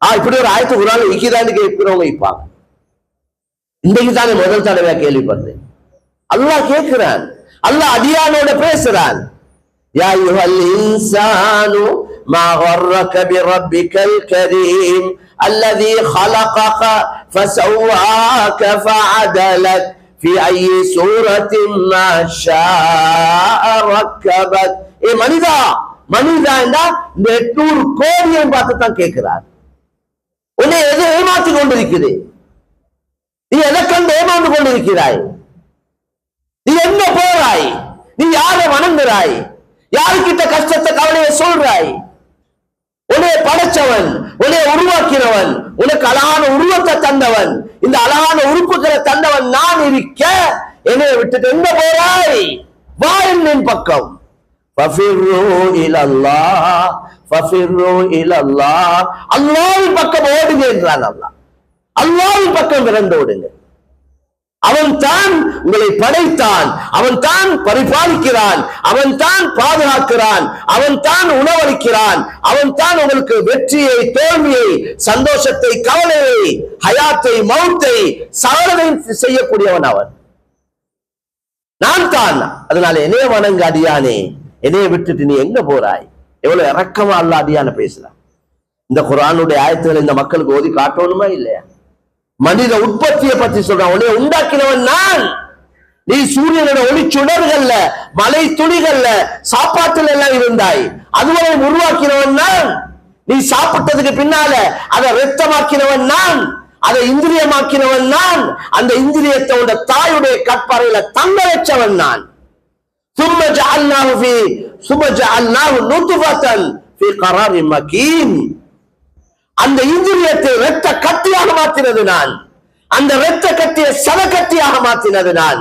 இப்படி ஒரு ஆயத்து குர்ஆன்ல இக்கிதான்னு கேட்கிறவங்க இப்பாங்க. இன்றைக்கு தானே முதல் தடவையா கேள்விப்படுறேன். அல்லாஹ் கேட்கிறான், அல்லாஹ் அடியானோட பேசுறான். யா அய்யுஹல் இன்சானு மா கர்ரக பிரப்பிக்கல் கரீம் அல்லதி خلقك فسواك فعدلك في أي سورة ما شاء ركبك. ஏ மனிதா, மனிதா என்றா இந்த 800 கோடியை பார்த்து தான் கேட்கிறார். உன்னை எது ஏமாற்றி கொண்டிருக்குது? நீ எதற்கண்டு ஏமாந்து கொண்டிருக்கிறாய்? நீ எங்க போறாய்? நீ யாரை வணங்குறாய்? யாருக்கிட்ட கஷ்டத்தை கவலையை சொல்றாய்? உன்னை படைச்சவன், உன்னை உருவாக்கினவன், உனக்கு அழகான உருவத்தை தந்தவன், இந்த அழகான உறுப்புகளை தந்தவன் நான் இருக்க என்னை விட்டுட்டு எங்க போறாய்? வா என் பக்கம். அல்லாஹ்வின் பக்கம் ஓடுங்க என்றான் அல்லாஹ். அல்லாஹ்வின் பக்கம் விரண்டோடுங்க. அவன் தான் உங்களை படைத்தான், அவன் தான் பரிபாலிக்கிறான், அவன் தான் பாதுகாக்கிறான், அவன் தான் உணவளிக்கிறான், அவன் தான் உங்களுக்கு வெற்றியை, தோல்வியை, சந்தோஷத்தை, கவலையை, ஹயாத்தை, மௌத்தை சகலதை செய்யக்கூடியவன் அவன். நான் தான். அதனால என்னைய வணங்க அடியானே, என்னைய விட்டுட்டு நீ எங்க போறாய்? எவ்வளவு இரக்கமா அல்லாஹ் அடியான பேசலாம். இந்த குர்ஆனுடைய ஆயத்துகளை இந்த மக்களுக்கு ஓதி காட்டணுமா இல்லையா? மனித உற்பத்தியை பத்தி சொல்றான். உன்னை உண்டாக்கினவன் நான். நீ சூரியனோட ஒளி சுடர்கள்ல, மலை துளிகள்ல, சாப்பாட்டுல எல்லாம் இருந்தாய். அதுவரை உருவாக்கினவன் நான். நீ சாப்பிட்டதுக்கு பின்னால அதை ரத்தமாக்கினவன் நான், அதை இந்திரியமாக்கினவன் நான். அந்த இந்திரியத்தோட தாயுடைய கற்பறையில தங்க வச்சவன் நான். ثم جعلناه نطفة في قرار مكين. அந்த இந்திரியத்தை இரத்த கட்டியாக மாற்றினது நான். அந்த இரத்த கட்டியை சதக்கட்டியாக மாற்றினது நான்.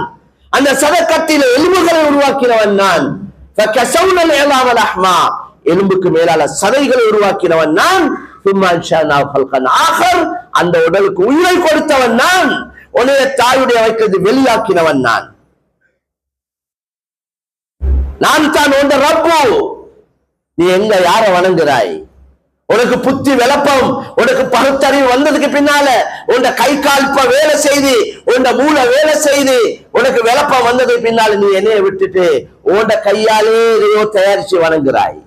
அந்த சதக்கட்டியில எலும்புகளை உருவாக்கினவன் நான். فكسونا العظام لحما. எலும்புக்கு மேலால சதைகளை உருவாக்கினவன் நான். ثم انشأناه خلقا آخر. அந்த உடலுக்கு உயிரை கொடுத்தவன் நான். உன்னைய தாயுடைய வைக்கிறது வெளியாக்கினவன் நான். நான் தான் உண்ட ரப்பு. நீ எங்க யார வணங்குறாய்? உனக்கு புத்தி விளப்பம், உனக்கு பகுத்தறிவு வந்ததுக்கு பின்னால உன் கை கால் வேலை செய்து, உன் மூளை வேலை செய்து, உனக்கு விளப்பம் வந்ததுக்கு பின்னால நீ என்னைய விட்டுட்டு உன் கையாலே எதையோ தயாரிச்சு வணங்குறாய்.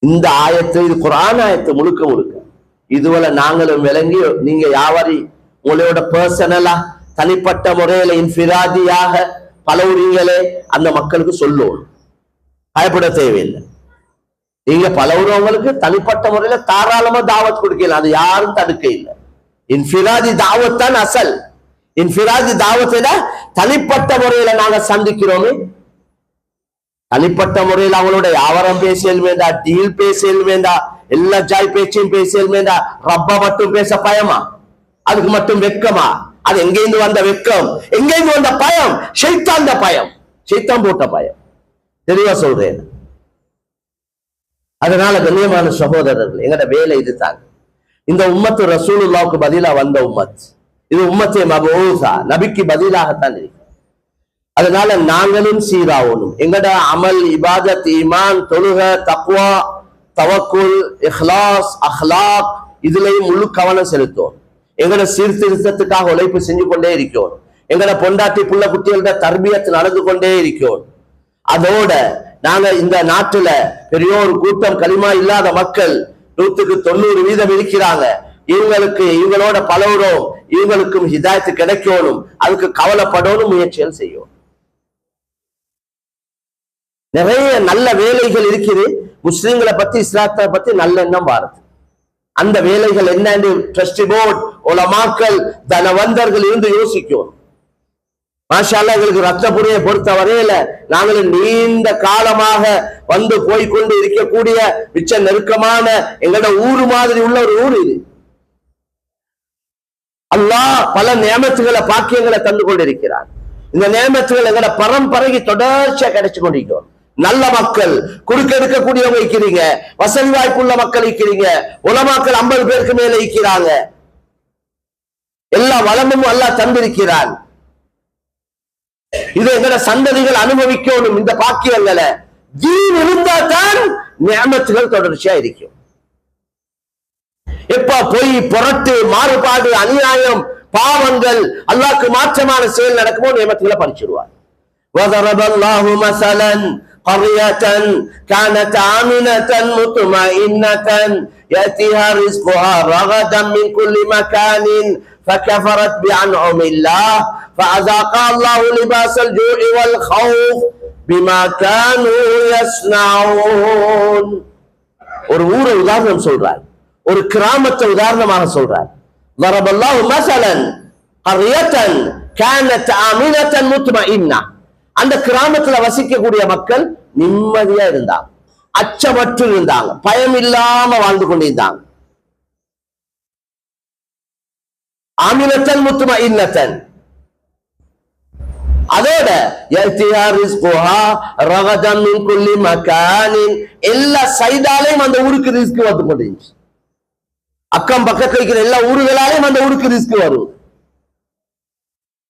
இந்த ஆயத்து, இது குர்ஆன் ஆயத்து முழுக்க முழுக்க. இதுவரை நாங்களும் விளங்கி, நீங்க யாவரி உங்களோட பர்சனலா தனிப்பட்ட முறையில இன்ஃபிராதியாக பலவுறீங்களே, அந்த மக்களுக்கு சொல்லுவோம். பயப்பட தேவையில்லை. நீங்க பலவுறவங்களுக்கு தனிப்பட்ட முறையில தாராளமா தாவத் கொடுக்கலாம். அது யாரும் தடுக்க இல்லை. இன்ஃபிராதி தாவத் தான் அசல். இன்ஃபிராதி தாவத்தை தனிப்பட்ட முறையில நாங்க சந்திக்கிறோமே. தனிப்பட்ட முறையில் அவங்களோட வியாபாரம் பேசல் வேண்டா, டீல் பேசல் வேண்டா, எல்லா ஜாய் பேச்சையும் பேசல் வேண்டா. ரப்ப மட்டும் பேச பயமா? அதுக்கு மட்டும் வெக்கமா? அது எங்கேருந்து வந்த வெக்கம்? எங்கேருந்து வந்த பயம்? ஷைத்தான் பயம், ஷைத்தான் போட்ட பயம். தெளிவா சொல்றேன். அதனால கண்ணியமான சகோதரர்கள், எங்கட வேலை இதுதான். இந்த உம்மத்து ரசூலுல்லாஹ்வுக்கு பதிலா வந்த உம்மத். இது உம்மத்தே மபூஸா, நபிக்கு பதிலாகத்தான் இருக்கு. அதனால நாங்களும் சீராகணும். எங்கட அமல், இபாதத், ஈமான், தொழுக, தக்வா, தவக்குல், இஹ்லாஸ், அஹ்லாக் இதுலயும் முழு கவனம் செலுத்தும். எங்கட சீர்திருத்தத்துக்காக உழைப்பு செஞ்சு கொண்டே இருக்கோம். எங்கட பொண்டாட்டி புள்ள குட்டிகளோட தர்பியத் நடந்து கொண்டே இருக்கோம். அதோட நாங்க இந்த நாட்டுல பெரிய ஒரு கூட்டம் களிமா இல்லாத மக்கள் 100% இருக்கிறாங்க. இவங்களுக்கு, இவங்களோட பலவரும் இவங்களுக்கும் ஹிதாயத்து கிடைக்கணும். அதுக்கு கவலைப்படணும், முயற்சிகள் செய்யும். நிறைய நல்ல வேலைகள் இருக்குது. முஸ்லிம்களை பத்தி, இஸ்லாத்தை பத்தி நல்ல எண்ணம் வாருது. அந்த வேலைகள் என்னன்னு ட்ரஸ்டி போர்ட், உலமாக்கள், தனவந்தர்கள் இருந்து யோசிக்கும். மாஷா அல்லாஹ், எங்களுக்கு ரத்னபுரியை பொறுத்த வரையில நாங்களும் நீண்ட காலமாக வந்து போய்கொண்டு இருக்கக்கூடிய மிச்ச நெருக்கமான எங்களோட ஊரு மாதிரி உள்ள ஒரு ஊர் இது. அல்லாஹ் பல நியமத்துகளை, பாக்கியங்களை தந்து கொண்டிருக்கிறார். இந்த நியமத்துகள் எங்களோட பரம்பரைக்கு தொடர்ச்சியா கிடைச்சு கொண்டிருக்கிறோம். நல்ல மக்கள், குறுக்க எடுக்கக்கூடியவங்க இருக்கிறீங்க, வசதி வாய்ப்புள்ள மக்கள் இருக்கிறீங்க, உலமாக்கள் 50 பேருக்கு மேல இருக்கிறாங்க. எல்லா வளமும் அல்லாஹ் தந்திருக்கிறான். இது எங்கட சந்ததிகள் அனுபவிக்கணும் இந்த பாக்கியங்களை. தீன் இருந்தா தான் நியமத்துகள் தொடர்ச்சியா இருக்கும். எப்ப பொய், புரட்டு, மாறுபாடு, அநியாயம், பாவங்கள், அல்லாஹ்க்கு மாற்றமான செயல் நடக்குமோ நியமத்துகளை பறிச்சிடுவார். وَضَرَبَ اللَّهُ مَثَلًا قَرْيَةً كَانَتْ آمِنَةً مُطْمَئِنَّةً يَأْتِيهَا رِزْقُهَا رَغَدًا مِنْ كُلِّ مَكَانٍ فكفرت بأنعم الله فأذاقها الله لباس الجوع والخوف بما كانوا يصنعون. ஒரு ஊரை உதாரணம் சொல்றார், ஒரு கிராமத்தை உதாரணமாக சொல்றார். ضرب الله مثلا قرية كانت آمنة مطمئنة. அந்த கிராமத்துல வசிக்கக்கூடிய மக்கள் நிம்மதியா இருந்தாங்க, அச்சமற்று இருந்தாங்க, பயம் இல்லாம வாழ்ந்து கொண்டிருந்தாங்க. ஆமினத்தன் முத்துமஇன்னத்தன். அதோட யத்தியா ரிஸ்குஹா ரகதன் மின் குல்லி மகானின். எல்லா சைடாலையும் அந்த ஊருக்கு ரிஸ்க் வந்து கொண்டிருந்துச்சு. அக்கம் பக்கத்துல இருக்கிற எல்லா ஊர்களாலையும் அந்த ஊருக்கு ரிஸ்க் வரும்.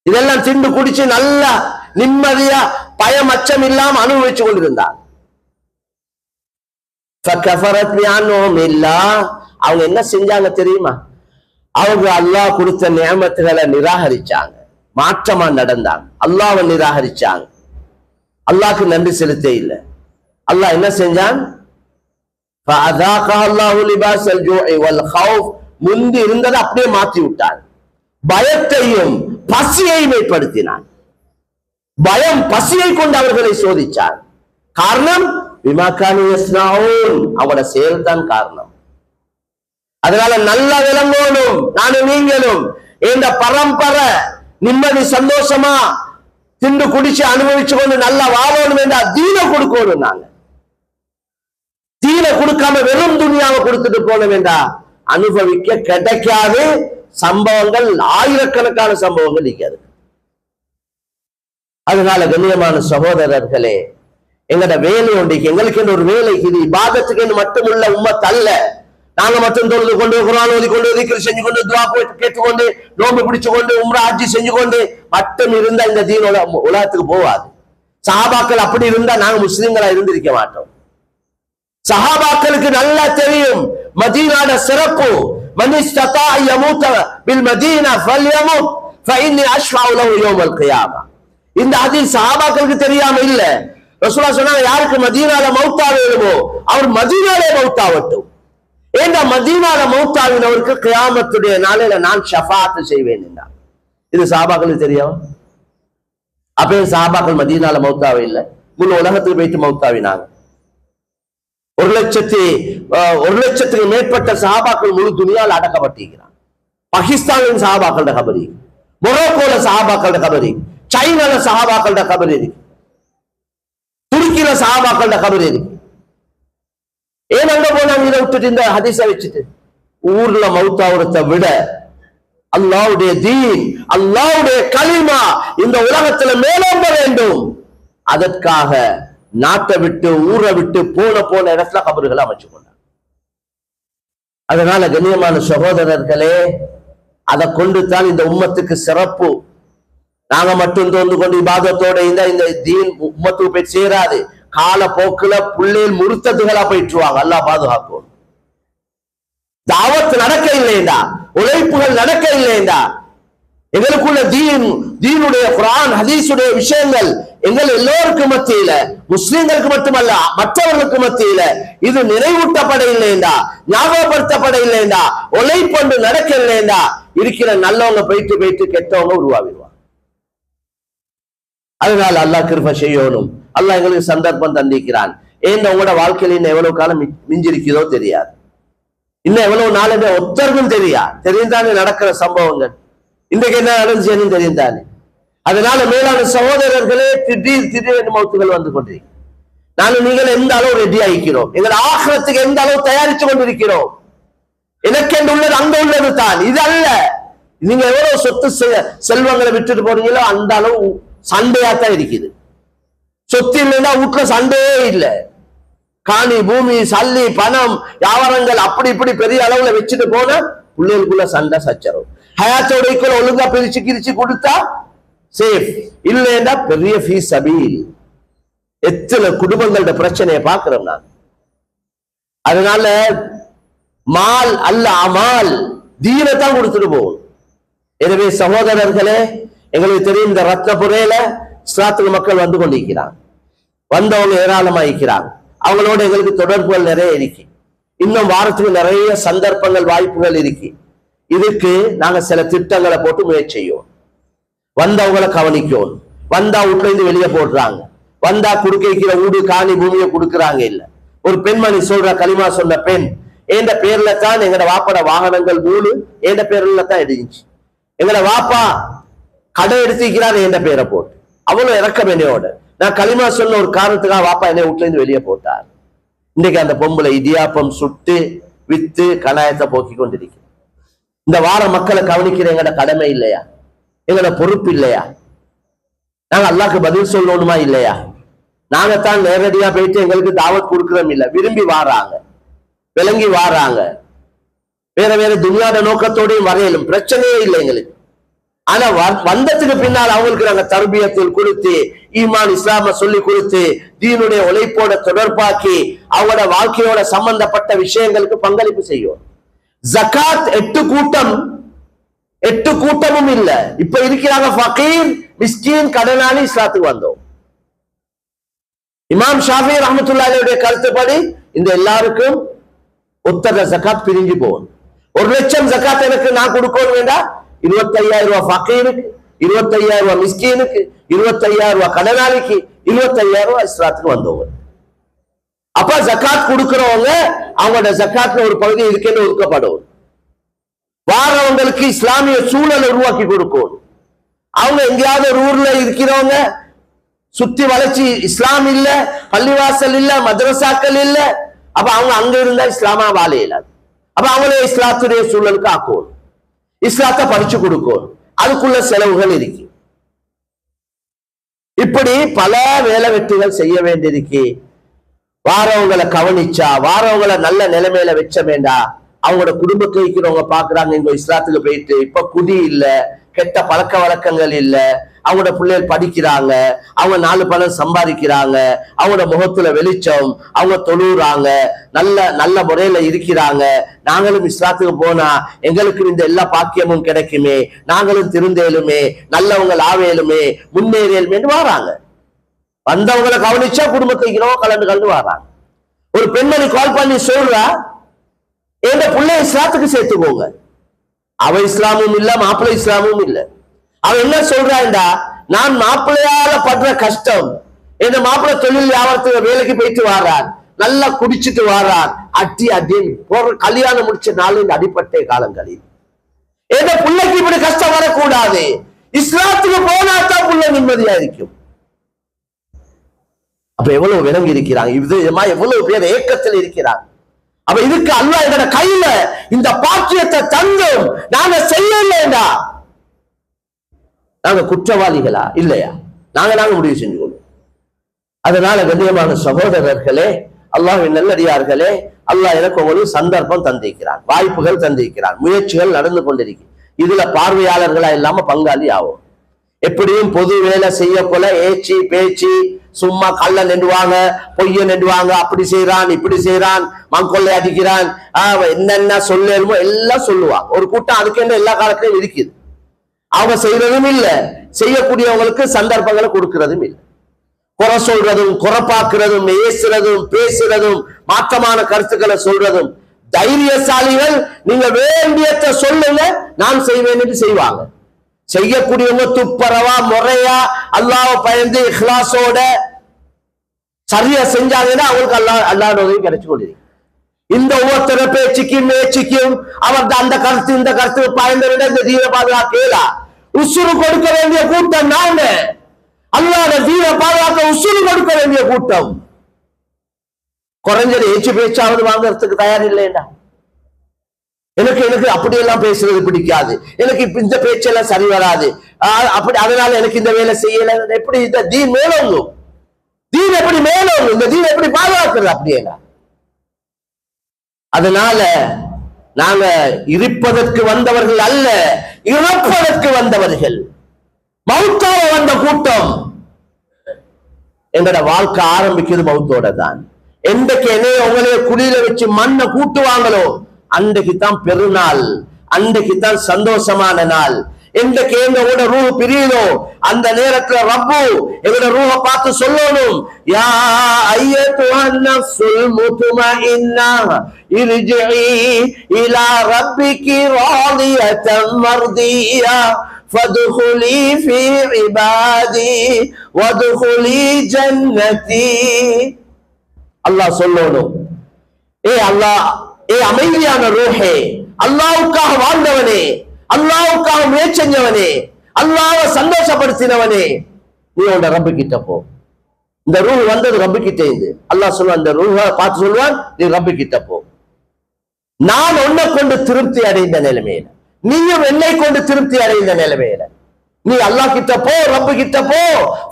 இதெல்லாம் திண்டு குடிச்சு நல்லா நிம்மதியா பயம் அச்சம் இல்லாம அனுபவிச்சு கொண்டிருந்தார். அவங்க என்ன செஞ்சாங்க தெரியுமா? அவங்க அல்லாஹ் கொடுத்த நியமத்துகளை நிராகரிச்சாங்க, மாற்றமா நடந்தாங்க, அல்லாஹ்வை நிராகரிச்சாங்க, அல்லாஹ்க்கு நன்றி செலுத்த இல்லை. அல்லாஹ் என்ன செஞ்சான்? முந்தி இருந்ததை அப்படியே மாற்றி விட்டான். பயத்தையும் பசியையும் ஏற்படுத்தினான். பயம் பசியை கொண்டு அவர்களை சோதிச்சார். காரணம் அவங்களோட செயல் தான் காரணம். அதனால நல்ல விளங்கணும், நானும் நீங்களும் இந்த பரம்பரை நிம்மதி சந்தோஷமா திண்டு குடிச்சு அனுபவிச்சு கொண்டு நல்லா வாழணும் என்றா தீன கொடுக்கணும். நாங்க தீன கொடுக்காம வெறும் துணியாவை கொடுத்துட்டு போனோம் என்றா அனுபவிக்க கிடைக்காது. சம்பவங்கள் ஆயிரக்கணக்கான சம்பவங்கள் இருக்காது. அதனால கண்ணியமான சகோதரர்களே, எங்கட வேலை ஒன்று, எங்களுக்கு ஒரு வேலை, இது இபாதத்துக்கு மட்டுமுள்ள உம்மத் அல்ல. நாங்க மட்டும் தொழுது கொண்டு குர்ஆன் ஓதி கொண்டு திக்ர் செஞ்சு கொண்டு துஆ கேட்டுக்கொண்டு நோம்பு பிடிச்சு கொண்டு உம்ரா ஹஜ் செஞ்சு கொண்டு மட்டும் இருந்தா இந்த தீன் உலகத்துக்கு போகாது. சஹாபாக்கள் அப்படி இருந்தா நாங்க முஸ்லிம்களா இருந்திருக்க மாட்டோம். சஹாபாக்களுக்கு நல்லா தெரியும் மதீனாட சிறப்பு. மன் இஸ்ததா யமூத பில் மதீனா ஃபல்யமுத் ஃபஇன்னி அஷ்ஃபஉ லஹு யௌமல் கியாமா. இந்த ஹதீஸ் சஹாபாக்களுக்கு தெரியாம இல்ல. ரசூலுல்லாஹ் சொன்னாங்க, யாருக்கு மதீனால மௌத்தா வேணுமோ அவர் மதீனாலே மௌத்தாவட்டும். ஏண்டா மதீனால மௌத்தாவினவருக்கு கியாமத்துடைய நாளையில நான் ஷஃபாஅத் செய்வேன் என்றார். இது சஹாபாக்களுக்கு தெரியும். அப்பயே சஹாபாக்கள் மதீனால மௌத்தாவே இல்லை, முழு உலகத்துக்கு போயிட்டு மௌத்தாவினாங்க. 1,00,000க்கு மேற்பட்ட சஹாபாக்கள் முழு துனியால் அடக்கப்பட்டிருக்கிறார். பாகிஸ்தானின் சஹாபாக்களோட கபரி, மொரோக்கோல சஹாபாக்களோட கபரி, சைனால சஹாபாக்களோட கபரி இருக்கு, துருக்கியில சஹாபாக்களோட கபரி இருக்கு. ஏன் அங்க போனாங்க? இதை விட்டுட்டு இந்த ஹதீஸை வச்சுட்டு ஊர்ல மௌத்தாவரத்தை விட அல்லாஹ்வுடைய தீன், அல்லாஹ்வுடைய கலிமா இந்த உலகத்துல மேலோங்க வேண்டும். அதற்காக நாட்டை விட்டு ஊரை விட்டு போன இடத்துல கபறுகளை அமைச்சு கொண்டார். அதனால கண்ணியமான சகோதரர்களே, அதை கொண்டு தான் இந்த உம்மத்துக்கு சிறப்பு. நாங்க மட்டும் தோன்று கொண்டு இபாதத்தோட இந்த தீன் உம்மத்துக்கு போய் சேராது. கால போக்குல புள்ளையில் முறுத்ததுகளா போயிட்டுருவாங்க. அல்லாஹ் பாதுகாக்கும். தாவத் நடக்க இல்லைண்டா, உழைப்புகள் நடக்க இல்லைண்டா, எங்களுக்குள்ள தீனுடைய குர்ஆன் ஹதீஸுடைய விஷயங்கள் எங்கள் எல்லோருக்கும் மத்தியில, முஸ்லிம்களுக்கு மட்டுமல்ல மற்றவர்களுக்கு மத்தியில இது நினைவூட்டப்பட இல்லைண்டா, ஞாபகப்படுத்தப்பட இல்லைண்டா, உழைப்பொண்டு நடக்க இல்லைண்டா, இருக்கிற நல்லவங்க போயிட்டு கெட்டவங்க உருவாவிடுவாங்க. அதனால அல்லாஹ் கிருபை செய்யணும். அல்லாஹ் எங்களுக்கு சந்தர்ப்பம் தந்திக்கிறான். ஏன் உங்களோட வாழ்க்கையில இன்னும் எவ்வளவு காலம் மிஞ்சிருக்கிறதோ தெரியாது. இன்னும் எவ்வளவு நாள் ஒத்தருக்கும் தெரிந்தானே நடக்கிற சம்பவங்கள். இன்றைக்கு என்ன நடந்துச்சுன்னு தெரிந்தானே. அதனால மேலான சகோதரர்களே, திடீர் மௌத்துகள் வந்து கொண்டிருக்கிறோம். நானும் நீங்கள் எந்த அளவு ரெடி ஆகிக்கிறோம், எங்கள் ஆகிரத்துக்கு எந்த அளவு தயாரிச்சு கொண்டிருக்கிறோம். எனக்கு என்று உள்ளது அங்க உள்ளது தான், இது அல்ல. நீங்க எவ்வளவு சொத்து செல்வங்களை விட்டுட்டு போறீங்களோ அந்த அளவு சண்டையாத்தான் இருக்குது. சொத்து இல்லைன்னா வீட்டுல சண்டையே இல்லை. காணி பூமி சல்லி பணம் வியாபாரங்கள் அப்படி இப்படி பெரிய அளவுல வச்சுட்டு போன பிள்ளைகளுக்குள்ள சண்டை சச்சரவு. ஹயாத்தோட ஒழுங்கா கிரிச்சு கொடுத்தா சேஃப், இல்லைன்னா பெரிய ஃபீஸ் அபீல். எத்தனை குடும்பங்களோட பிரச்சனையை பார்க்கிறோம் நான். அதனால மால் அல்ல அமால், தீனத்தான் கொடுத்துட்டு போகணும். எனவே சகோதரர்களே, எங்களுக்கு தெரியும் இந்த ரத்னபுரையில இஸ்லாத்துக்கு மக்கள் வந்து கொண்டிருக்கிறாங்க. வந்தவங்க ஏராளமா இருக்கிறாங்க. அவங்களோட எங்களுக்கு தொடர்புகள் நிறைய இருக்கு. இன்னும் வாரத்துக்கு நிறைய சந்தர்ப்பங்கள் வாய்ப்புகள் இருக்கு. இதுக்கு நாங்க சில திட்டங்களை போட்டு முயற்சி செய்யும். வந்தவங்களை கவனிக்கும். வந்தா வீட்டுல இருந்து வெளியே போடுறாங்க. வந்தா குடுக்கிற வீடு காணி பூமியை கொடுக்குறாங்க. இல்ல ஒரு பெண்மணி சொல்ற, களிமா சொன்ன பெண், எந்த பேர்ல தான் எங்கட வாப்பட வாகனங்கள் 3 எந்த பேர்ல தான் எடுந்துச்சு. எங்கட வாப்பா கடை எடுத்துக்கிறார் எந்த பேரை போட்டு. அவ்வளவு இறக்க வேண்டியோட நான் களிமா சொன்ன ஒரு காரணத்துக்காக வாப்பா என்னை வீட்டுல இருந்து வெளியே போட்டார். இன்னைக்கு அந்த பொம்பளை இடியாப்பம் சுட்டு வித்து கலாயத்தை போக்கி கொண்டிருக்க. இந்த வார மக்களை கவனிக்கிற எங்கட கடமை இல்லையா? எங்கட பொறுப்பு இல்லையா? நாங்க அல்லாஹ்க்கு பதில் சொல்லணுமா இல்லையா? நாங்க தான் நேரடியா போயிட்டு எங்களுக்கு தாவத் கொடுக்கிறோம் இல்ல. விரும்பி வாராங்க, விளங்கி வாராங்க, வேற வேற துனியாட நோக்கத்தோடையும் வரையிலும் பிரச்சனையே இல்லை எங்களுக்கு. ஆனா வந்ததுக்கு பின்னால் அவங்களுக்கு நாங்க தர்பியத்தில் கொடுத்து, ஈமான் இஸ்லாம சொல்லி கொடுத்து, தீனுடைய உழைப்போட தொடர்பாக்கி அவங்களோட வாழ்க்கையோட சம்பந்தப்பட்ட விஷயங்களுக்கு பங்களிப்பு செய்யும். ஜகாத் 8 கூட்டமும் இல்ல. இப்ப இருக்கிறாங்க ஃபகீர், மிஸ்கீன், கடனாளி. இஸ்லாத்துக்கு வந்தோம். இமாம் ஷாஃபி ரஹ்மத்துல்லாஹி அலைஹி கருத்துப்படி இந்த எல்லாருக்கும் ஒத்தர ஜகாத் பிரிஞ்சு போகும். 1 லட்சம் ஜகாத் எனக்கு நான் கொடுக்கணும் வேண்டாம். 25,000 ரூபாய் ஃபகீருக்கு, 25,000 ரூபாய் மிஸ்கீனுக்கு, 25,000 ரூபாய் கடனாளிக்கு, 25,000 ரூபாய் இஸ்லாத்துக்கு வந்தவங்க. அப்ப ஜகாத் கொடுக்கிறவங்க அவங்களோட ஜகாத்ல ஒரு பகுதி இதுக்கென்று ஒதுக்கப்படும். வாரவங்களுக்கு இஸ்லாமிய சூழலை உருவாக்கி கொடுக்கும். அவங்க எங்கேயாவது ஒரு ஊர்ல இருக்கிறவங்க சுத்தி வளைச்சி இஸ்லாம் இல்ல, பள்ளிவாசல் இல்ல, மதரசாக்கள் இல்ல, அப்ப அவங்க அங்க இருந்தா இஸ்லாமா வாழ இயலாது. அப்ப அவங்களே இஸ்லாத்துடைய சூழலுக்கு ஆக்கும், இஸ்லாத்தை படிச்சு கொடுக்கும். அதுக்குள்ள செலவுகள் இருக்கு. இப்படி பல வேலை வெட்டிகள் செய்ய வேண்டியிருக்கு. வாரவங்களை கவனிச்சா, வாரவங்களை நல்ல நிலைமையில வச்ச வேண்டாம். அவங்களோட குடும்பத்தை இருக்கிறவங்க பாக்குறாங்க, இங்க இஸ்லாத்துக்கு போயிட்டு இப்ப குடி இல்ல, கெட்ட பழக்க வழக்கங்கள் இல்ல, அவங்களோட பிள்ளைகள் படிக்கிறாங்க, அவங்க 4 பணம் சம்பாதிக்கிறாங்க, அவங்களோட முகத்துல வெளிச்சம், அவங்க தொழுறாங்க, நல்ல நல்ல முறையில இருக்கிறாங்க. நாங்களும் இஸ்லாத்துக்கு போனா எங்களுக்கு இந்த எல்லா பாக்கியமும் கிடைக்குமே, நாங்களும் திருந்தேலுமே, நல்லவங்க ஆவேலுமே, முன்னேறியலுமே வராங்க. வந்தவங்களை கவனிச்சா குடும்பத்தை கலந்து வராங்க. ஒரு பெண்மணி கால் பண்ணி சொல்றா, எந்த பிள்ளை இஸ்லாத்துக்கு சேர்த்துக்கோங்க. அவ இஸ்லாமும் இல்ல, மாப்பிள்ளை இஸ்லாமும் இல்ல. அவ என்ன சொல்றாண்டா, நான் மாப்பிள்ளையால படுற கஷ்டம், என் மாப்பிள்ளை தொழில் வியாபாரத்துக்கு வேலைக்கு போயிட்டு வாரார், நல்லா குடிச்சிட்டு வாரார், அடி அடின்னு போற கல்யாணம் முடிச்ச நாள் இந்த அடிப்பட்டை காலங்களில் எந்த பிள்ளைக்கு இப்படி கஷ்டம் வரக்கூடாது. இஸ்லாத்துக்கு போனாத்தான் பிள்ளை நிம்மதியா இருக்கும். அப்ப எவ்வளவு விளங்கி இருக்கிறாங்க, விதமா எவ்வளவு பேர் ஏக்கத்தில் இருக்கிறாங்க. அப்ப இதுக்கு அல்லாஹ் எங்கட கையில இந்த பாக்கியத்தை தந்தும் நாங்க செய்யலடா, நாங்க குற்றவாளிகளா இல்லையா? நாங்க முடிவு செஞ்சு கொள்வோம். அதனால கண்ணியமான சகோதரர்களே, அல்லாஹ்வின் நல்லடியார்களே, அல்லாஹ் எனக்கு ஒரு சந்தர்ப்பம் தந்திருக்கிறான், வாய்ப்புகள் தந்திருக்கிறான், முயற்சிகள் நடந்து கொண்டிருக்கு. இதுல பார்வையாளர்களா இல்லாம பங்காளி ஆகும். எப்படியும் பொது வேலை செய்ய போல ஏச்சி பேச்சு, சும்மா கள்ள நெடுவாங்க, பொய்ய நெடுவாங்க, அப்படி செய்யறான் இப்படி செய்யறான், மங்கொள்ளை அடிக்கிறான், என்னென்ன சொல்லணுமோ எல்லாம் சொல்லுவான். ஒரு கூட்டம் அதுக்கு எல்லா காலத்திலும் இருக்குது. அவங்க செய்யறதும் இல்ல, செய்யக்கூடியவங்களுக்கு சந்தர்ப்பங்களை கொடுக்கறதும் இல்லை. குறை சொல்றதும், குறைப்பாக்குறதும், ஏசுறதும், பேசுறதும், மாற்றமான கருத்துக்களை சொல்றதும். தைரியசாலிகள் நீங்க வேண்டியத்தை சொல்லுங்க, நான் செய்வேன் என்று செய்வாங்க. செய்யக்கூடியவங்க துப்பரவா முறையா அல்லாஹ்வை பயந்து இஹ்லாஸோட சரியா செஞ்சாங்கன்னா அவங்களுக்கு அல்லாஹ்வுடைய உதவி கிடைச்சு கொண்டிருக்கு. இந்த ஒவ்வொருத்தர பேச்சுக்கும் மேய்ச்சிக்கும் அவர் அந்த கருத்து இந்த கருத்து பயந்து விட இந்த தீன பாதுகாக்கலா. உசுறு கொடுக்க வேண்டிய கூட்டம் நாங்க, அல்லாஹ்வுடைய தீன பாதுகாக்க உசுறு கொடுக்க வேண்டிய கூட்டம். குறைஞ்சது ஏச்சு பேச்சாவது வாங்கறதுக்கு தயார் இல்லையா? எனக்கு அப்படியெல்லாம் பேசுறது பிடிக்காது, எனக்கு இப்ப இந்த பேச்செல்லாம் சரி வராது, அப்படி அதனால எனக்கு இந்த வேலை செய்யல. எப்படி இந்த தீன் மேலோங்கும்? தீன் எப்படி மேலோங்கும்? இந்த தீன் எப்படி பாதுகாக்கிறது? அப்படியே அதனால நாங்க இருப்பதற்கு வந்தவர்கள் அல்ல, இறப்பதற்கு வந்தவர்கள், மௌத்தாவ வந்த கூட்டம். எங்களோட வாழ்க்கை ஆரம்பிக்கிறது மௌத்தோட தான். எந்தக்கு என்னைய உங்களைய குழியில வச்சு மண்ணை கூட்டுவாங்களோ அன்றைக்குத்தான் பெருநாள், அன்றைக்குத்தான் சந்தோஷமான நாள். எந்தக்கு எங்களோட ரூஹ் பிரியுதோ அந்த நேரத்துல ரப்பு எங்களோட ரூஹ பார்த்து சொல்லணும், யா அய்யத்துஹன் நஃப்ஸுல் முத்மஇன்னா இர்ஜிஇ இலா ரப்பிகி ராதியத்தன் மர்தியா ஃபதுகுலி ஃபீ இபாதி வதுகுலி ஜன்னதி. அல்லாஹ் சொல்லணும், ஏ அல்லாஹ், ஏ அமைதியான ரூஹே, அல்லாஹ்வுக்காக வாழ்ந்தவனே, அல்லாஹ்வுக்காக முயற்சி செஞ்சவனே, அல்லாஹ்வை சந்தோஷப்படுத்தினவனே, நீ உன் ரப்பு கிட்ட போ. இந்த ரூஹ் வந்தது ரப்பு கிட்ட இருந்து. அல்லாஹ் சொல்லுவான், இந்த ரூஹை பார்த்து சொல்லுவான், நீ ரப்பு கிட்ட போ. நான் உன்னை கொண்டு திருப்தி அடைந்த நிலைமையில, நீயும் என்னை கொண்டு திருப்தி அடைந்த நிலைமையில நீ அல்லாஹ் கிட்ட போ, ரப்பு கிட்ட போ.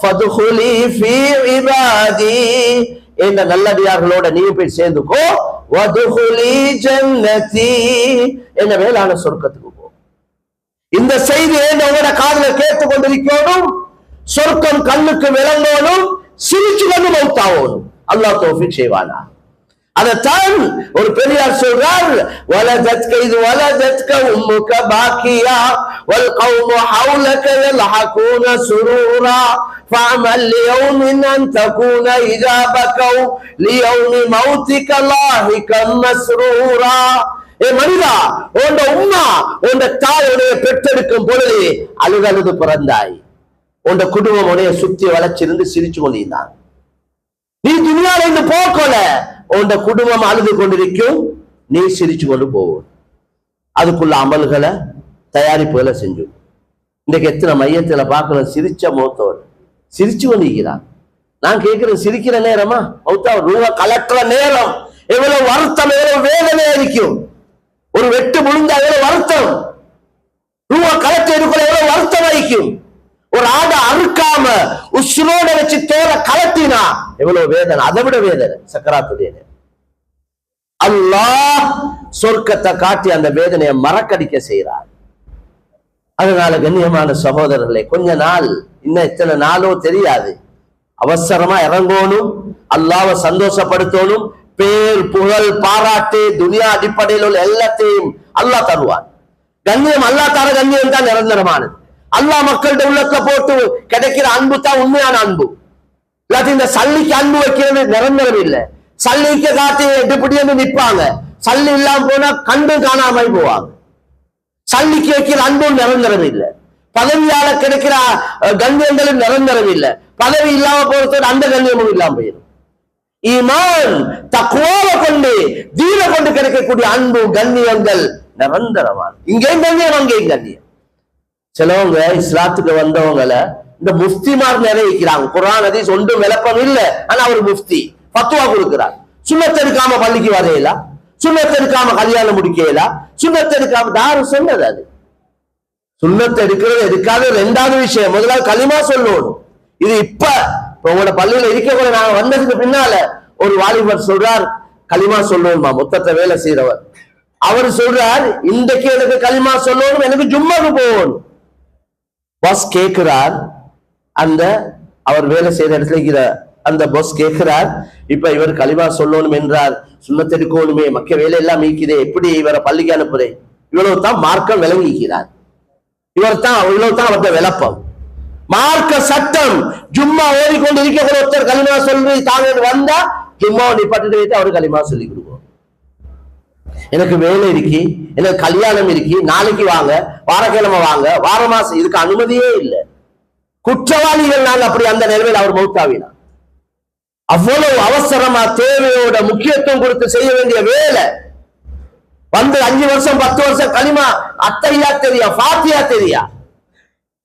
ஃபதுகுலி ஃபீ இபாதி, என்ற நல்லடியார்களோட நீயும் போய் சேர்ந்துக்கோ. வதுகுலி ஜன்னதி, என்ற மேலான சொர்க்கத்துக்கு போ. இந்த செய்தி உங்களோட காதுல கேட்டுக் கொண்டிருக்கணும், சொர்க்கம் கண்ணுக்கு விளங்கணும், சிரிச்சு கொண்டு மௌத்தாகணும். அல்லாஹ் தௌஃபீக் செய்வானா. அதைத்தான் ஒரு பெரியார் சொல்றார், வலதத்க இது வலதத்க உம்முக பாக்கியா வல் கௌமு ஹவுலக யல்ஹகுன சுரூரா ஃபஅமல் லியௌமின் அன் தகுன இதா பகவ் லியௌமி மௌதிக லாஹிகம் மஸ்ரூரா. ஏ மனிதா, உன்ட உம்மா உன்ட தாயோடைய பெற்றெடுக்கும் பொழுது அழுது பிறந்தாய். உன்ட குடும்பம் உடைய சுத்தி வளைச்சிருந்து சிரிச்சு கொண்டிருந்தான். நீ துனியால இருந்து போக்கல, உன் குடும்பம் அழுது கொண்டிருக்கும், நீ சிரிச்சு கொண்டு போவோம். அதுக்குள்ள அமல்களை தயாரிப்புகளை செஞ்சு. இன்றைக்கு எத்தனை மையத்துல பார்க்கணும் சிரிச்ச முகத்தோடு சிரிச்சு கொண்டிருக்கிறான். நான் கேட்கிறேன், சிரிக்கிற நேரமா மௌத்தா ரூபா கலட்டுற நேரம் எவ்வளவு வருத்தம், எவ்வளவு வேதனையா இருக்கும். ஒரு வெட்டு முழுந்தா எவ்வளவு வருத்தம், ரூபா கலட்டு எடுக்கிற எவ்வளவு வருத்தம் ஆயிக்கும். ஒரு ஆடை அறுக்காம உசுரோட வச்சு தோலை கலட்டினா எவ்வளவு வேதனை, அதை விட வேதனை சக்கராத்துடைய. அல்லாஹ் சொர்க்கத்தை காட்டி அந்த வேதனையை மறக்கடிக்க செய்கிறார். அதனால கண்ணியமான சகோதரர்களே, கொஞ்ச நாள், இன்னும் எத்தனை நாளோ தெரியாது, அவசரமா இறங்கணும், அல்லாஹ்வை சந்தோஷப்படுத்தணும். பேர் புகழ் பாராட்டு துனியா அடிப்படையில் உள்ள எல்லாத்தையும் அல்லாஹ் தருவான். கண்ணியம் அல்லாஹ் தர கண்ணியம் தான் நிரந்தரமானது. அல்லாஹ் மக்கள்கிட்ட உள்ளத்துல போட்டு கிடைக்கிற அன்பு தான் உண்மையான அன்பு. இல்லாட்டி இந்த சல்லிக்கு அன்பு வைக்கிறது நிரந்தரம் இல்லை. சல்லிக்கு காட்டி எடுப்படின்னு நிற்பாங்க, சல்லி இல்லாம போனா கண்டு காணாமல் போவாங்க. சல்லிக்கு வைக்கிற அன்பும் நிரந்தரம் இல்லை. பதவியால கிடைக்கிற கண்ணியங்களும் நிரந்தரம் இல்லை. பதவி இல்லாம போறதோட அந்த கண்ணியமும் இல்லாம போயிடும். ஈமான் தக்வாவை கொண்டு தீன கொண்டு கிடைக்கக்கூடிய அன்பு கண்ணியங்கள் நிரந்தரமான. இங்கேயும் கண்ணியம், அங்கேயும் கண்ணியம். சிலவங்க இஸ்லாத்துக்கு வந்தவங்களை இந்த முஃப்திமார் நிறைவேற்கிறாங்க. குர்ஆன் ஹதீஸ் ஒன்றும் விளக்கம் இல்லை, ஆனா அவர் முஃப்தி ஃபத்வா கொடுக்கிறார். சுன்னத் எடுக்காம பள்ளிக்கு வரையலாம், சுன்னத் எடுக்காம கல்யாணம் முடிக்கலாம், சுன்னத் எடுக்காம யாரு சொன்னது? அது சுன்னத் எடுக்கிறது எடுக்காத ரெண்டாவது விஷயம். முதலாவது களிமா சொல்லணும். இது இப்ப உங்களோட பள்ளியில இருக்க கூட நாங்க வந்ததுக்கு பின்னால ஒரு வாலிபர் சொல்றார், களிமா சொல்லணுமா, மொத்தத்தை வேலை செய்யறவர். அவர் சொல்றார், இன்றைக்கு எனக்கு களிமா சொல்லணும், எனக்கு ஜும்மாக்கு போகணும். பாஸ் கேட்கிறார், அந்த அவர் வேலை செய்யற இடத்துல இருக்கிற அந்த பாஸ் கேட்கிறார், இப்ப இவர் களிமா சொல்லணும் என்றார், சுன்னத் எடுக்கணுமே, மக்க வேலை எல்லாம் மீக்குதே, எப்படி இவரை பள்ளிக்கு அனுப்புறேன்? இவ்வளவு தான் மார்க்கம் விளங்கிக்கிறார். இவ்வளவு தான் அவருடைய விளப்பம். மார்க்க சட்டம் ஜும்மா ஓடிக்கொண்டு இருக்க ஒருத்தர் களிமா சொல்லி தாங்க வந்தா ஜும்மாவை நிப்பாட்டிட்டு வைத்து அவரு களிமா சொல்லி கொடுப்போம். எனக்கு வேலை இருக்கு, எனக்கு கல்யாணம் இருக்கு, நாளைக்கு வாங்க, வாரக்கிழமை வாங்க, வார மாசம், இதுக்கு அனுமதியே இல்லை. குற்றவாளிகள் நாங்க அப்படி அந்த நிலைமையில் அவர் மௌத்தாவினா. அவ்வளவு அவசரமா தேவையோட முக்கியத்துவம் கொடுத்து செய்ய வேண்டிய வேலை. வந்து 5 வருஷம் 10 வருஷம் களிமா அத்தையா தெரியா, ஃபாத்தியா தெரியா,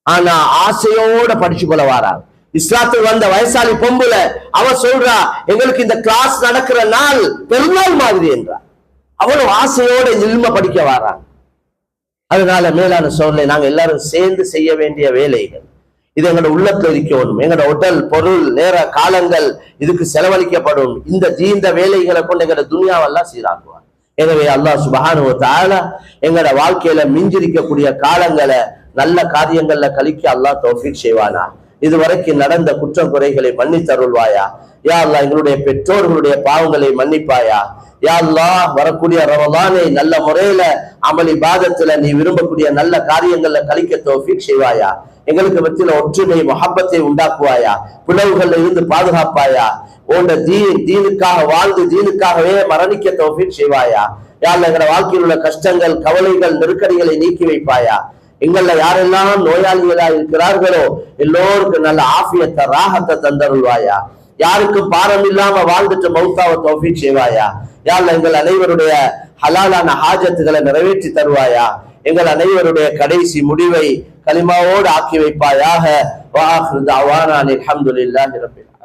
ஆனா ஆசையோட படிச்சு கொள்ள வாராங்க. இஸ்லாத்துக்கு வந்த வயசாளி பொம்புல அவ சொல்றா, எங்களுக்கு இந்த கிளாஸ் நடக்கிற நாள் பெருநாள் மாதிரி என்றா. அவ்வளவு ஆசையோட இல்ம படிக்க வாராங்க. அதனால மேலான சோழலை நாங்க எல்லாரும் சேர்ந்து செய்ய வேண்டிய வேலைகள் இது எங்களோட உள்ளத்துல இருக்கணும். எங்களோட உடல் பொருள் நேர காலங்கள் இதுக்கு செலவழிக்கப்படும். இந்த வேலைகளை கொண்டு எங்களோட துனியாவெல்லாம் சீராக்குவார். எனவே அல்லாஹ் சுப்ஹானஹு வ தஆலா எங்களோட வாழ்க்கையில மிஞ்சிருக்கக்கூடிய காலங்களை நல்ல காரியங்கள்ல கழிக்க அல்லாஹ் தௌஃபீக் செய்வானா. இதுவரைக்கும் நடந்த குற்றம் குறைகளை மன்னித்தருள்வாயா. யா அல்லாஹ் எங்களுடைய பெற்றோர்களுடைய பாவங்களை மன்னிப்பாயா. யா அல்லாஹ் வரக்கூடிய ரமலானை நல்ல முறையில அமல் இபாதத்துல நீ விரும்பக்கூடிய நல்ல காரியங்கள்ல கழிக்க தௌஃபீக் செய்வாயா. எங்களுக்கு மத்தியில ஒற்றுமை முஹப்பத்தை உண்டாக்குவாயா. பிளவுகள்ல இருந்து பாதுகாப்பாயா. உன்னுடைய தீனுக்காக வாழ்ந்து தீனுக்காகவே மரணிக்க தௌஃபீக் செய்வாயா. யா அல்லாஹ் எங்களோட வாழ்க்கையில் உள்ள கஷ்டங்கள், கவலைகள், நெருக்கடிகளை நீக்கி வைப்பாயா. எங்கள யாரெல்லாம் நோயாளிகளா இருக்கிறார்களோ எல்லோருக்கும் நல்ல ஆஃபியத்தை, ராகத்தை தந்தருள்வாயா. யாருக்கும் பாரம் இல்லாம வாழ்ந்துட்டு மௌத்தாவ தௌஃபீக் செய்வாயா. யா அல்லாஹ் எங்கள் அனைவருடைய ஹலாலான ஹாஜத்துகளை நிறைவேற்றி தருவாயா. எங்கள் அனைவருடைய கடைசி முடிவை கலிமாவோடு ஆக்கி வைப்பாயாக. வ ஆகிரு தஅவானா அல்ஹம்துலில்லாஹி ரப்பில் ஆலமீன்.